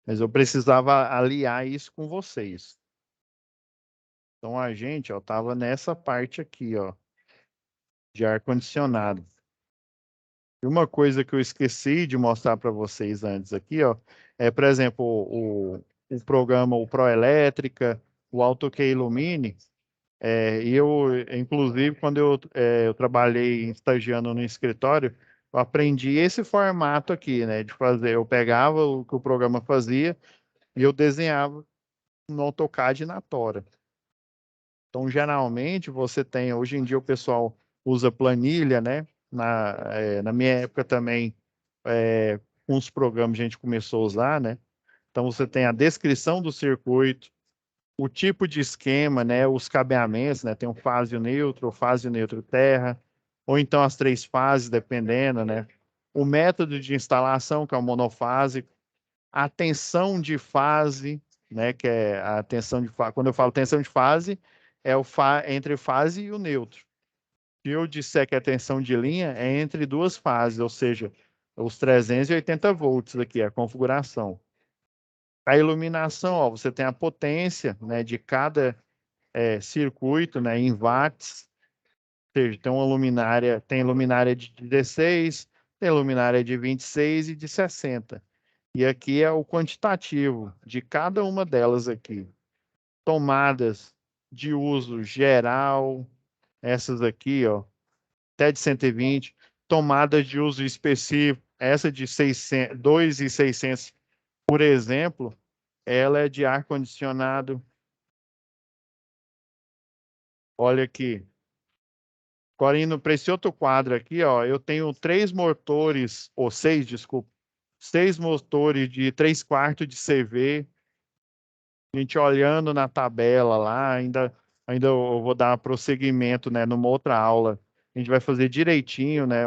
mas eu precisava aliar isso com vocês. Então a gente, ó, tava nessa parte aqui, ó, de ar-condicionado. E uma coisa que eu esqueci de mostrar para vocês antes aqui, ó, por exemplo, o programa, o Proelétrica, o AutoK Illumine, e eu, inclusive, quando eu trabalhei estagiando no escritório, eu aprendi esse formato aqui, né, de fazer, eu pegava o que o programa fazia e eu desenhava no AutoCAD e na Tora. Então, geralmente, você tem, hoje em dia o pessoal usa planilha, né? Na minha época também, uns programas a gente começou a usar, né? Então, você tem a descrição do circuito, o tipo de esquema, né? Os cabeamentos, né? Tem o fase neutro terra, ou então as três fases, dependendo, né? O método de instalação, que é o monofásico, a tensão de fase, né, que é a tensão de fase. Quando eu falo tensão de fase, é entre fase e o neutro. Se eu disser que a tensão de linha é entre duas fases, ou seja, os 380 volts aqui, a configuração. A iluminação, ó, você tem a potência, né, de cada circuito, né, em watts. Ou seja, tem luminária de 16, tem luminária de 26 e de 60. E aqui é o quantitativo de cada uma delas aqui. Tomadas de uso geral, essas aqui, ó, até de 120. Tomadas de uso específico, essa de 600, 2.600, por exemplo, ela é de ar-condicionado. Olha aqui. Agora indo para esse outro quadro aqui, ó, eu tenho três motores, ou seis, desculpa, seis motores de 3/4 de CV. A gente olhando na tabela lá, ainda eu vou dar prosseguimento, né, numa outra aula. A gente vai fazer direitinho, né,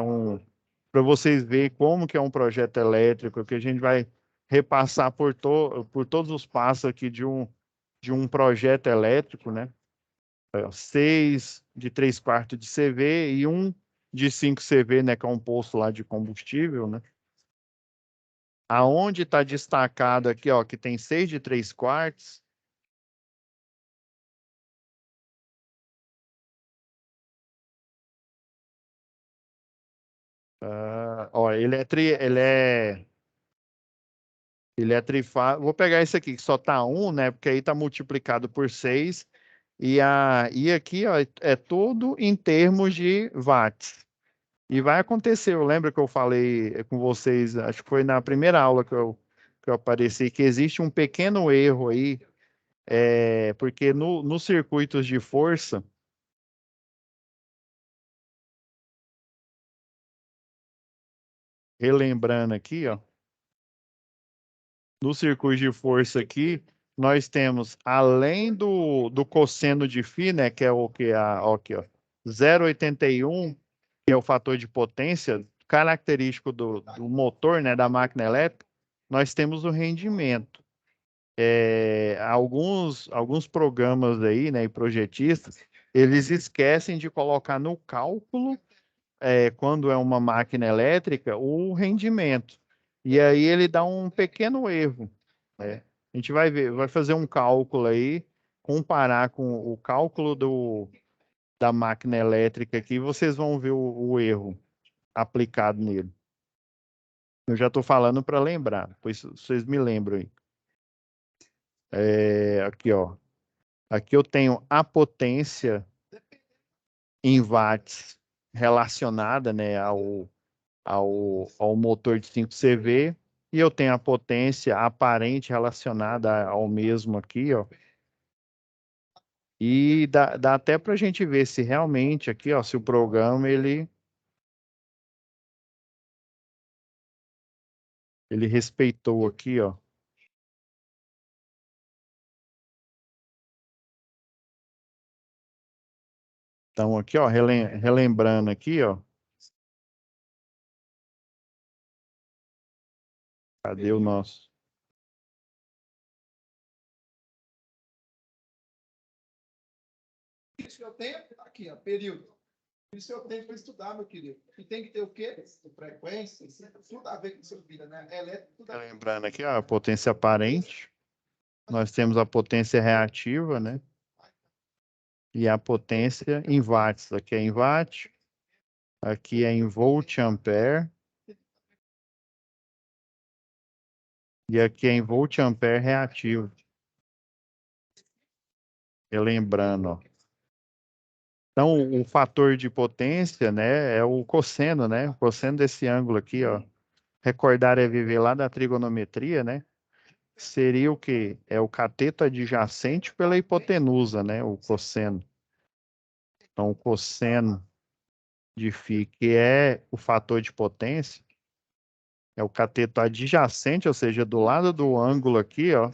para vocês verem como que é um projeto elétrico, que a gente vai repassar por todos os passos aqui de um projeto elétrico, né? Seis de 3/4 de CV e um de 5 CV, né, que é um posto lá de combustível, né? Aonde está destacado aqui, ó, que tem 6 de 3/4. Ó, ele é trifásico. Vou pegar esse aqui que só tá um, né? Porque aí tá multiplicado por 6 e aqui, ó, é tudo em termos de watts. E vai acontecer, eu lembro que eu falei com vocês, acho que foi na primeira aula que eu apareci, que existe um pequeno erro aí, porque nos circuitos de força, relembrando aqui, ó, no circuito de força aqui, nós temos, além do cosseno de φ, né, que é o que ó, aqui, ó, 0,81, que é o fator de potência característico do motor, né, da máquina elétrica, nós temos o rendimento. Alguns programas aí, né, e projetistas, eles esquecem de colocar no cálculo, quando é uma máquina elétrica, o rendimento. E aí ele dá um pequeno erro, né? A gente vai ver, vai fazer um cálculo aí, comparar com o cálculo da máquina elétrica aqui, vocês vão ver o erro aplicado nele. Eu já estou falando para lembrar, pois vocês me lembram aí. Aqui, ó. Aqui eu tenho a potência em watts relacionada, né, ao motor de 5 CV, e eu tenho a potência aparente relacionada ao mesmo aqui, ó. E dá até para a gente ver se realmente aqui, ó, se o programa ele respeitou aqui, ó. Então aqui, ó, relembrando aqui, ó. Cadê o nosso? Isso que eu tenho aqui, ó, período. Isso eu tenho para estudar, meu querido. E tem que ter o quê? Frequência, tudo a ver com sua vida, né? Elétrico, tudo a ver. Lembrando aqui, ó, a potência aparente. Nós temos a potência reativa, né? E a potência em watts. Aqui é em watt, aqui é em volt ampere, e aqui é em volt ampere reativo. Relembrando, ó. Então, o fator de potência, né, é o cosseno, né? O cosseno desse ângulo aqui, ó. Recordar é viver lá da trigonometria, né? Seria o quê? É o cateto adjacente pela hipotenusa, né? O cosseno. Então, o cosseno de φ, que é o fator de potência, é o cateto adjacente, ou seja, do lado do ângulo aqui, ó,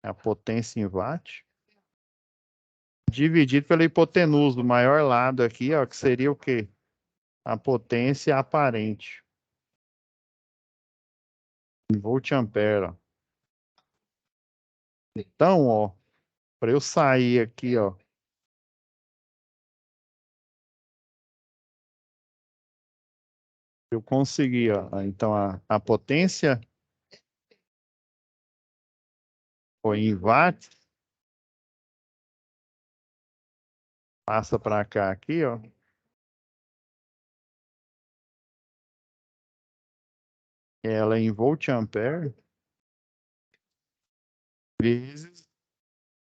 a potência em watt, dividido pela hipotenusa, o maior lado aqui, ó, que seria o quê? A potência aparente. Em volt ampere, ó. Então, ó, para eu sair aqui, ó, eu consegui, ó. Então, a potência foi em watt, passa para cá aqui, ó. Ela é em volt ampere vezes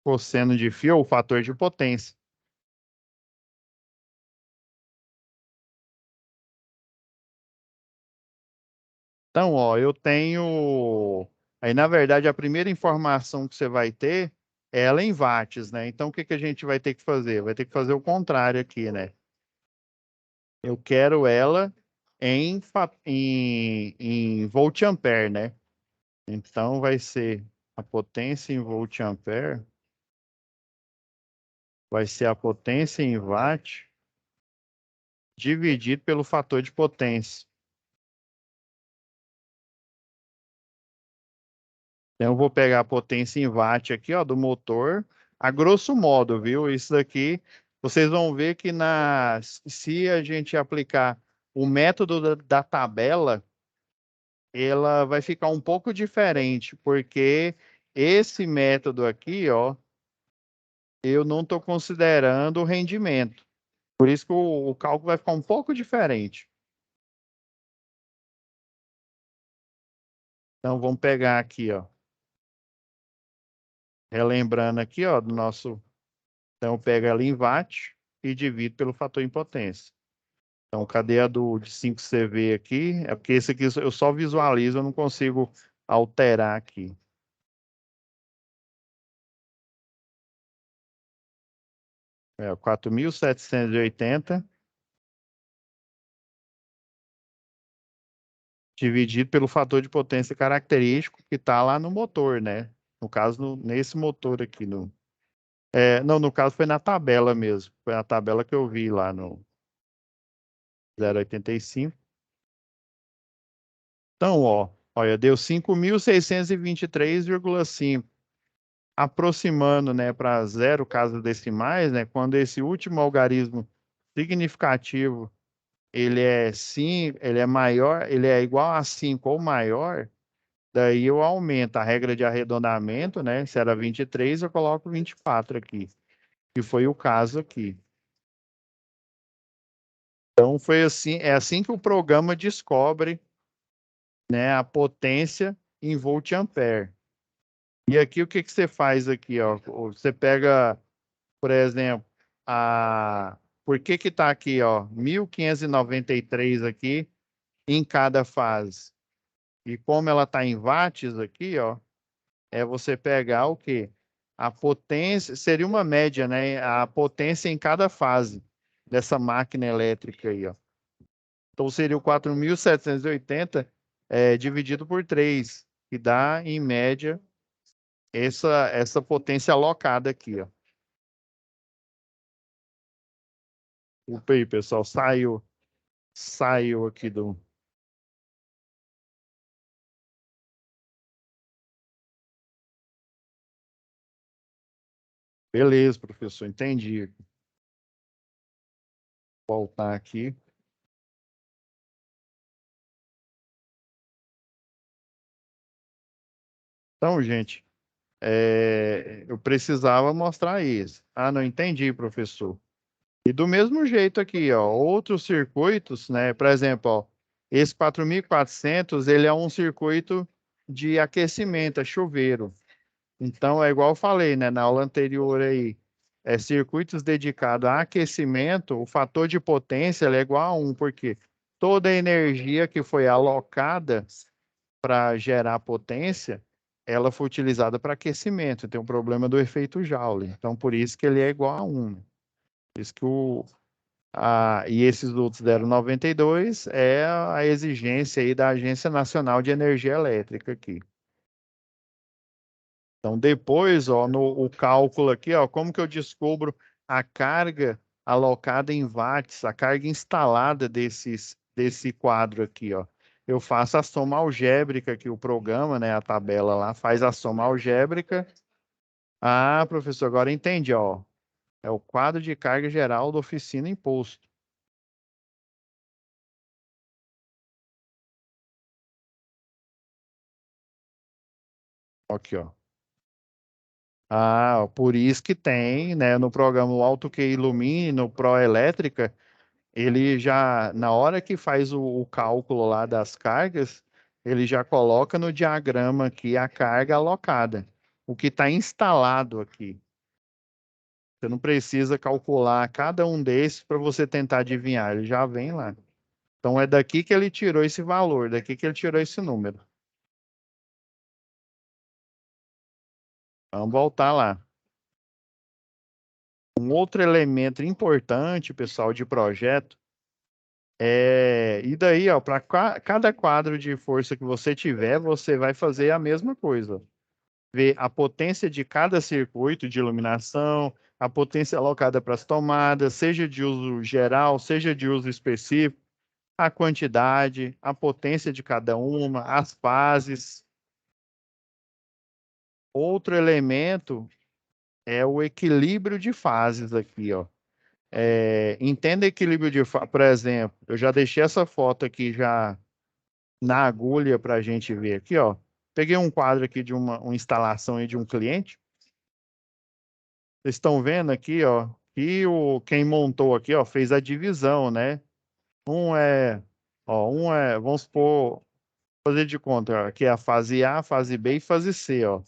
cosseno de φ, ou o fator de potência. Então, ó, eu tenho. Aí, na verdade, a primeira informação que você vai ter é ela em watts, né? Então, o que que a gente vai ter que fazer? Vai ter que fazer o contrário aqui, né? Eu quero ela em volt ampere, né? Então, vai ser a potência em volt ampere, vai ser a potência em watt dividido pelo fator de potência. Então, eu vou pegar a potência em watt aqui, ó, do motor, a grosso modo, viu? Isso daqui, vocês vão ver que se a gente aplicar o método da tabela, ela vai ficar um pouco diferente, porque esse método aqui, ó, eu não estou considerando o rendimento. Por isso que o cálculo vai ficar um pouco diferente. Então, vamos pegar aqui, ó. Relembrando aqui, ó, do nosso. Então, pega ali em watt e divido pelo fator em potência. Então, cadê a de 5CV aqui? É porque esse aqui eu só visualizo, eu não consigo alterar aqui. É, 4.780 dividido pelo fator de potência característico que está lá no motor, né? No caso, nesse motor aqui. Não, no caso foi na tabela mesmo. Foi a tabela que eu vi lá no 0,85. Então, olha, deu 5.623,5. Aproximando, né, para zero casas decimais, né, quando esse último algarismo significativo ele é maior, ele é igual a 5 ou maior, daí eu aumento a regra de arredondamento, né? Se era 23, eu coloco 24 aqui, que foi o caso aqui. Então foi assim, é assim que o programa descobre, né, a potência em volt-ampere. E aqui o que que você faz aqui, ó? Você pega, por exemplo, por que que tá aqui, ó, 1.593 aqui em cada fase? E como ela está em watts aqui, ó, é você pegar o quê? A potência, seria uma média, né? A potência em cada fase dessa máquina elétrica aí, ó. Então seria o 4.780 dividido por 3, que dá, em média, essa potência alocada aqui, ó. Opa aí, pessoal, saiu aqui do... Beleza, professor, entendi. Vou voltar aqui. Então, gente, eu precisava mostrar isso. Ah, não entendi, professor. E do mesmo jeito aqui, ó, outros circuitos, né? Por exemplo, ó, esse 4.400, ele é um circuito de aquecimento, é chuveiro. Então, é igual eu falei, né, na aula anterior aí, circuitos dedicados a aquecimento, o fator de potência ele é igual a 1, porque toda a energia que foi alocada para gerar potência, ela foi utilizada para aquecimento. Tem um problema do efeito Joule. Então, por isso que ele é igual a 1. Por isso que e esses outros deram 92, é a exigência aí da Agência Nacional de Energia Elétrica aqui. Então, depois, ó, o cálculo aqui, ó, como que eu descubro a carga alocada em watts, a carga instalada desse quadro aqui, ó. Eu faço a soma algébrica que o programa, né, a tabela lá, faz a soma algébrica. Ah, professor, agora entendi, ó. É o quadro de carga geral da oficina imposto. Aqui, ó. Ah, por isso que tem, né, no programa o Auto que Ilumine, no Pro Elétrica, ele já, na hora que faz o cálculo lá das cargas, ele já coloca no diagrama aqui a carga alocada, o que está instalado aqui. Você não precisa calcular cada um desses para você tentar adivinhar, ele já vem lá. Então é daqui que ele tirou esse valor, daqui que ele tirou esse número. Vamos voltar lá. Um outro elemento importante, pessoal, de projeto e daí, ó, para cada quadro de força que você tiver, você vai fazer a mesma coisa. Ver a potência de cada circuito de iluminação, a potência alocada para as tomadas, seja de uso geral, seja de uso específico, a quantidade, a potência de cada uma, as fases. Outro elemento é o equilíbrio de fases aqui, ó. Entenda equilíbrio de fases, por exemplo, eu já deixei essa foto aqui já na agulha para a gente ver aqui, ó. Peguei um quadro aqui de uma instalação aí de um cliente. Vocês estão vendo aqui, ó, que quem montou aqui, ó, fez a divisão, né? Vamos supor, fazer de conta, ó, aqui é a fase A, fase B e fase C, ó.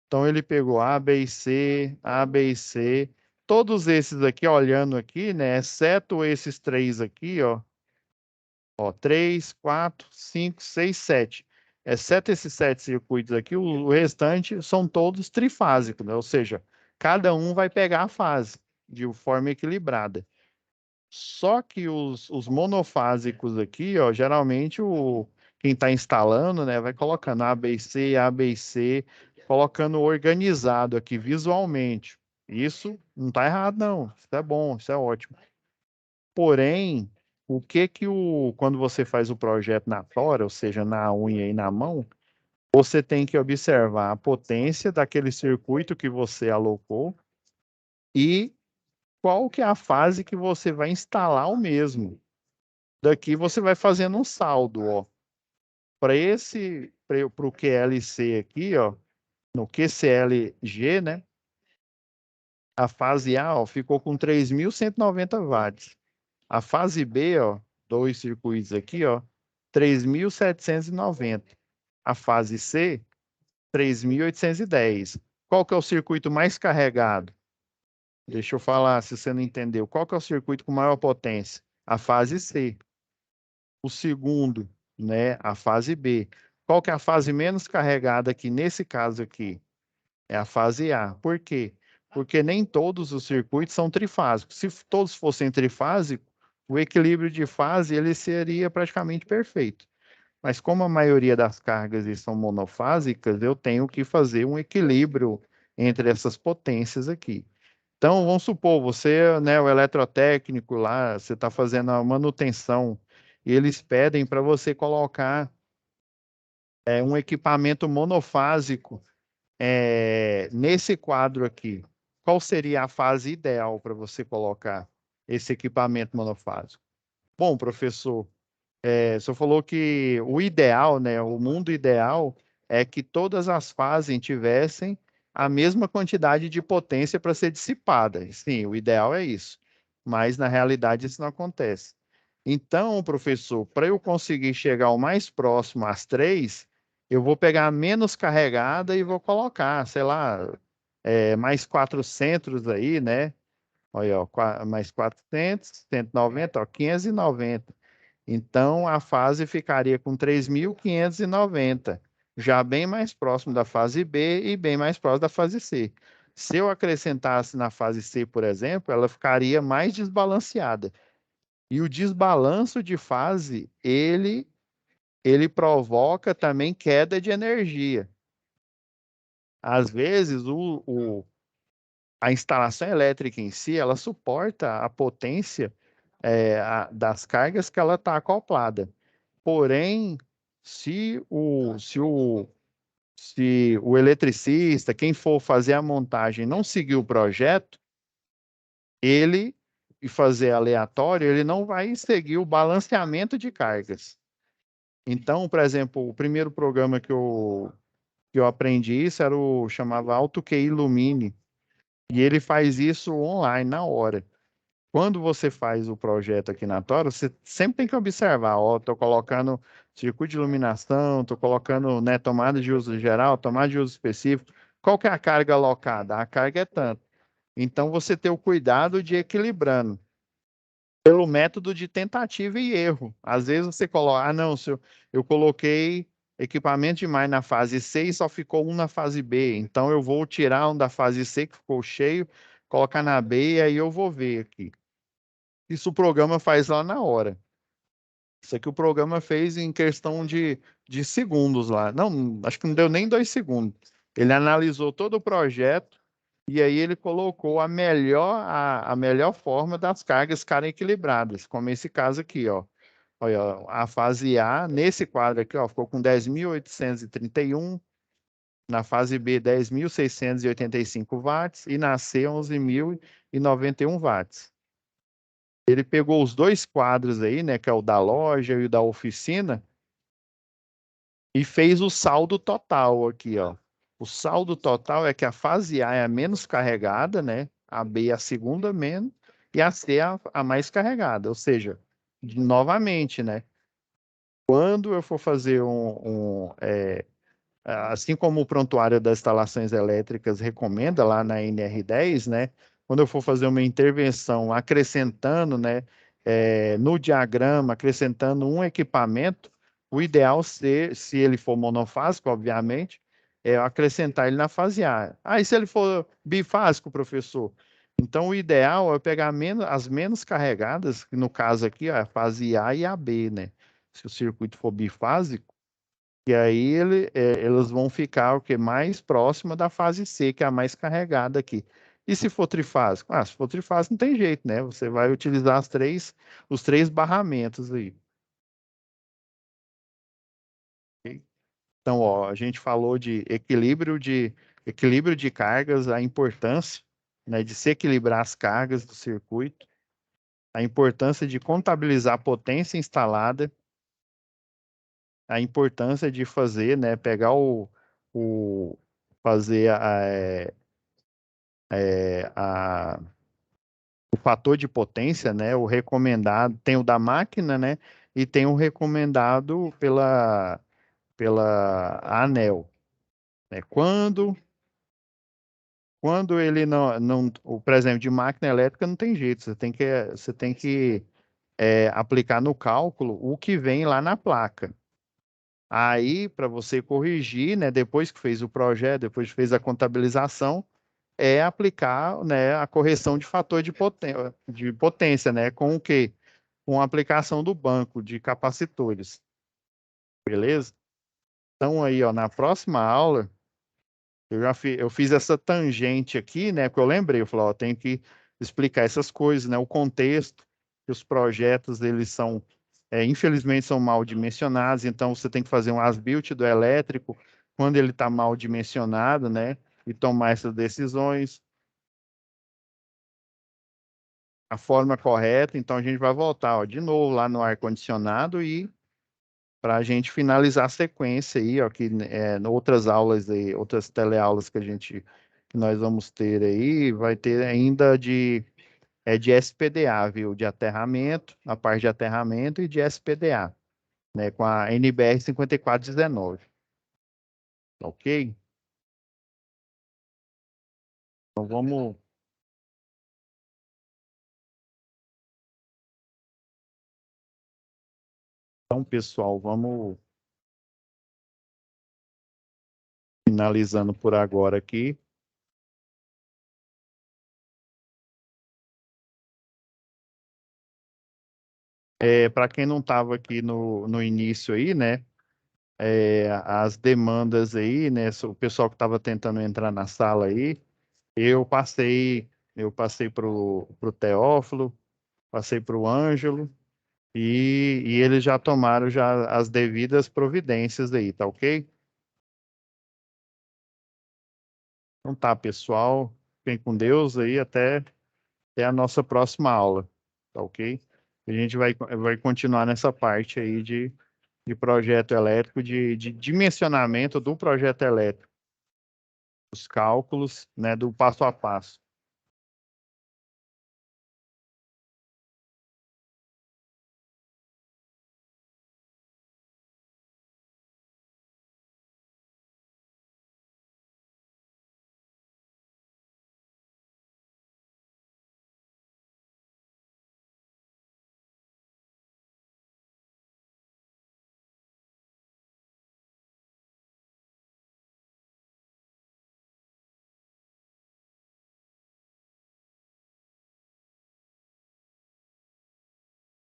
Então ele pegou A, B e C, A, B e C. Todos esses aqui, olhando aqui, né? Exceto esses três aqui, ó. Ó, 3, 4, 5, 6, 7. Exceto esses 7 circuitos aqui, o restante são todos trifásicos, né? Ou seja, cada um vai pegar a fase de forma equilibrada. Só que os monofásicos aqui, ó, geralmente quem está instalando, né, vai colocando A, B, C, A, B, C, colocando organizado aqui visualmente. Isso não está errado, não. Isso é bom, isso é ótimo. Porém, o que que quando você faz o projeto na tora, ou seja, na unha e na mão, você tem que observar a potência daquele circuito que você alocou e qual que é a fase que você vai instalar o mesmo. Daqui você vai fazendo um saldo, ó. Para o QLC aqui, ó, no QCLG, né? A fase A, ó, ficou com 3.190 watts. A fase B, ó, dois circuitos aqui, ó, 3.790. A fase C, 3.810. Qual que é o circuito mais carregado? Deixa eu falar, se você não entendeu. Qual que é o circuito com maior potência? A fase C. O segundo, né, a fase B. Qual que é a fase menos carregada aqui, nesse caso aqui? É a fase A. Por quê? Porque nem todos os circuitos são trifásicos. Se todos fossem trifásicos, o equilíbrio de fase ele seria praticamente perfeito. Mas como a maioria das cargas são monofásicas, eu tenho que fazer um equilíbrio entre essas potências aqui. Então, vamos supor, você, né, o eletrotécnico lá, você está fazendo a manutenção e eles pedem para você colocar um equipamento monofásico nesse quadro aqui. Qual seria a fase ideal para você colocar esse equipamento monofásico? Bom, professor, o senhor falou que o ideal, né, o mundo ideal é que todas as fases tivessem a mesma quantidade de potência para ser dissipada. Sim, o ideal é isso. Mas na realidade isso não acontece. Então, professor, para eu conseguir chegar o mais próximo às 3, eu vou pegar a menos carregada e vou colocar, sei lá, mais 400 aí, né? Olha, ó, mais 400, 190, ó, 590. Então, a fase ficaria com 3.590, já bem mais próximo da fase B e bem mais próximo da fase C. Se eu acrescentasse na fase C, por exemplo, ela ficaria mais desbalanceada. E o desbalanço de fase, ele provoca também queda de energia. Às vezes, a instalação elétrica em si, ela suporta a potência das cargas que ela está acoplada. Porém, se o eletricista, quem for fazer a montagem, não seguir o projeto, ele e fazer aleatório, ele não vai seguir o balanceamento de cargas. Então, por exemplo, o primeiro programa que eu aprendi isso chamava AutoQI Lumine, e ele faz isso online, na hora. Quando você faz o projeto aqui na Tora, você sempre tem que observar, ó, estou colocando circuito de iluminação, estou colocando, né, tomada de uso geral, tomada de uso específico. Qual que é a carga alocada? A carga é tanto. Então, você tem o cuidado de ir equilibrando pelo método de tentativa e erro. Às vezes você coloca, não, se eu coloquei equipamento demais na fase C e só ficou um na fase B, então eu vou tirar um da fase C que ficou cheio, colocar na B e aí eu vou ver aqui. Isso o programa faz lá na hora. Isso aqui o programa fez em questão de segundos lá. Não, acho que não deu nem 2 segundos. Ele analisou todo o projeto e aí ele colocou a melhor forma das cargas ficarem equilibradas, como esse caso aqui, ó. Olha, ó, a fase A, nesse quadro aqui, ó, ficou com 10.831, na fase B, 10.685 watts e na C, 11.091 watts. Ele pegou os dois quadros aí, né, que é o da loja e o da oficina, e fez o saldo total aqui, ó. O saldo total é que a fase A é a menos carregada, né? A B é a segunda menos e a C é a mais carregada. Ou seja, novamente, né? Quando eu for fazer assim como o prontuário das instalações elétricas recomenda lá na NR10, né? Quando eu for fazer uma intervenção acrescentando, né, no diagrama, acrescentando um equipamento, o ideal se ele for monofásico, obviamente, é acrescentar ele na fase A. E se ele for bifásico, professor? Então, o ideal é pegar as menos carregadas, que no caso aqui, ó, a fase A e a B, né? Se o circuito for bifásico, E aí elas vão ficar o que mais próxima da fase C, que é a mais carregada aqui. E se for trifásico? Ah, se for trifásico não tem jeito, né? Você vai utilizar os três barramentos aí. Ok? Então, ó, a gente falou de equilíbrio de cargas, a importância, né, de se equilibrar as cargas do circuito, a importância de contabilizar a potência instalada, a importância de fazer, né, pegar o fazer o fator de potência, né, o recomendado, tem o da máquina, né, e tem o recomendado pela ANEEL, né? Quando ele por exemplo, de máquina elétrica não tem jeito, você tem que aplicar no cálculo o que vem lá na placa. Aí, para você corrigir, né, depois que fez o projeto, depois que fez a contabilização, é aplicar, né, a correção de fator de potência, né, com o quê? Com a aplicação do banco de capacitores, beleza? Então aí, ó, na próxima aula, eu fiz essa tangente aqui, né, que eu lembrei, eu falei, ó, tenho que explicar essas coisas, né, o contexto, que os projetos, eles são, infelizmente, são mal dimensionados, então você tem que fazer um as-built do elétrico, quando ele está mal dimensionado, né, e tomar essas decisões, a forma correta, então a gente vai voltar, ó, de novo lá no ar-condicionado e para a gente finalizar a sequência aí, ó, que em outras aulas aí, outras teleaulas que nós vamos ter aí, vai ter ainda de SPDA, viu? De aterramento, a parte de aterramento e de SPDA, né? Com a NBR 5419, ok? Então pessoal, vamos finalizando por agora aqui. Para quem não estava aqui no início aí, né? As demandas aí, né? O pessoal que estava tentando entrar na sala aí, eu passei, eu passei para o Teófilo, passei para o Ângelo e eles já tomaram já as devidas providências aí, tá ok? Então tá, pessoal, fiquem com Deus aí até a nossa próxima aula, tá ok? A gente vai continuar nessa parte aí de projeto elétrico, de dimensionamento do projeto elétrico, os cálculos, né, do passo a passo.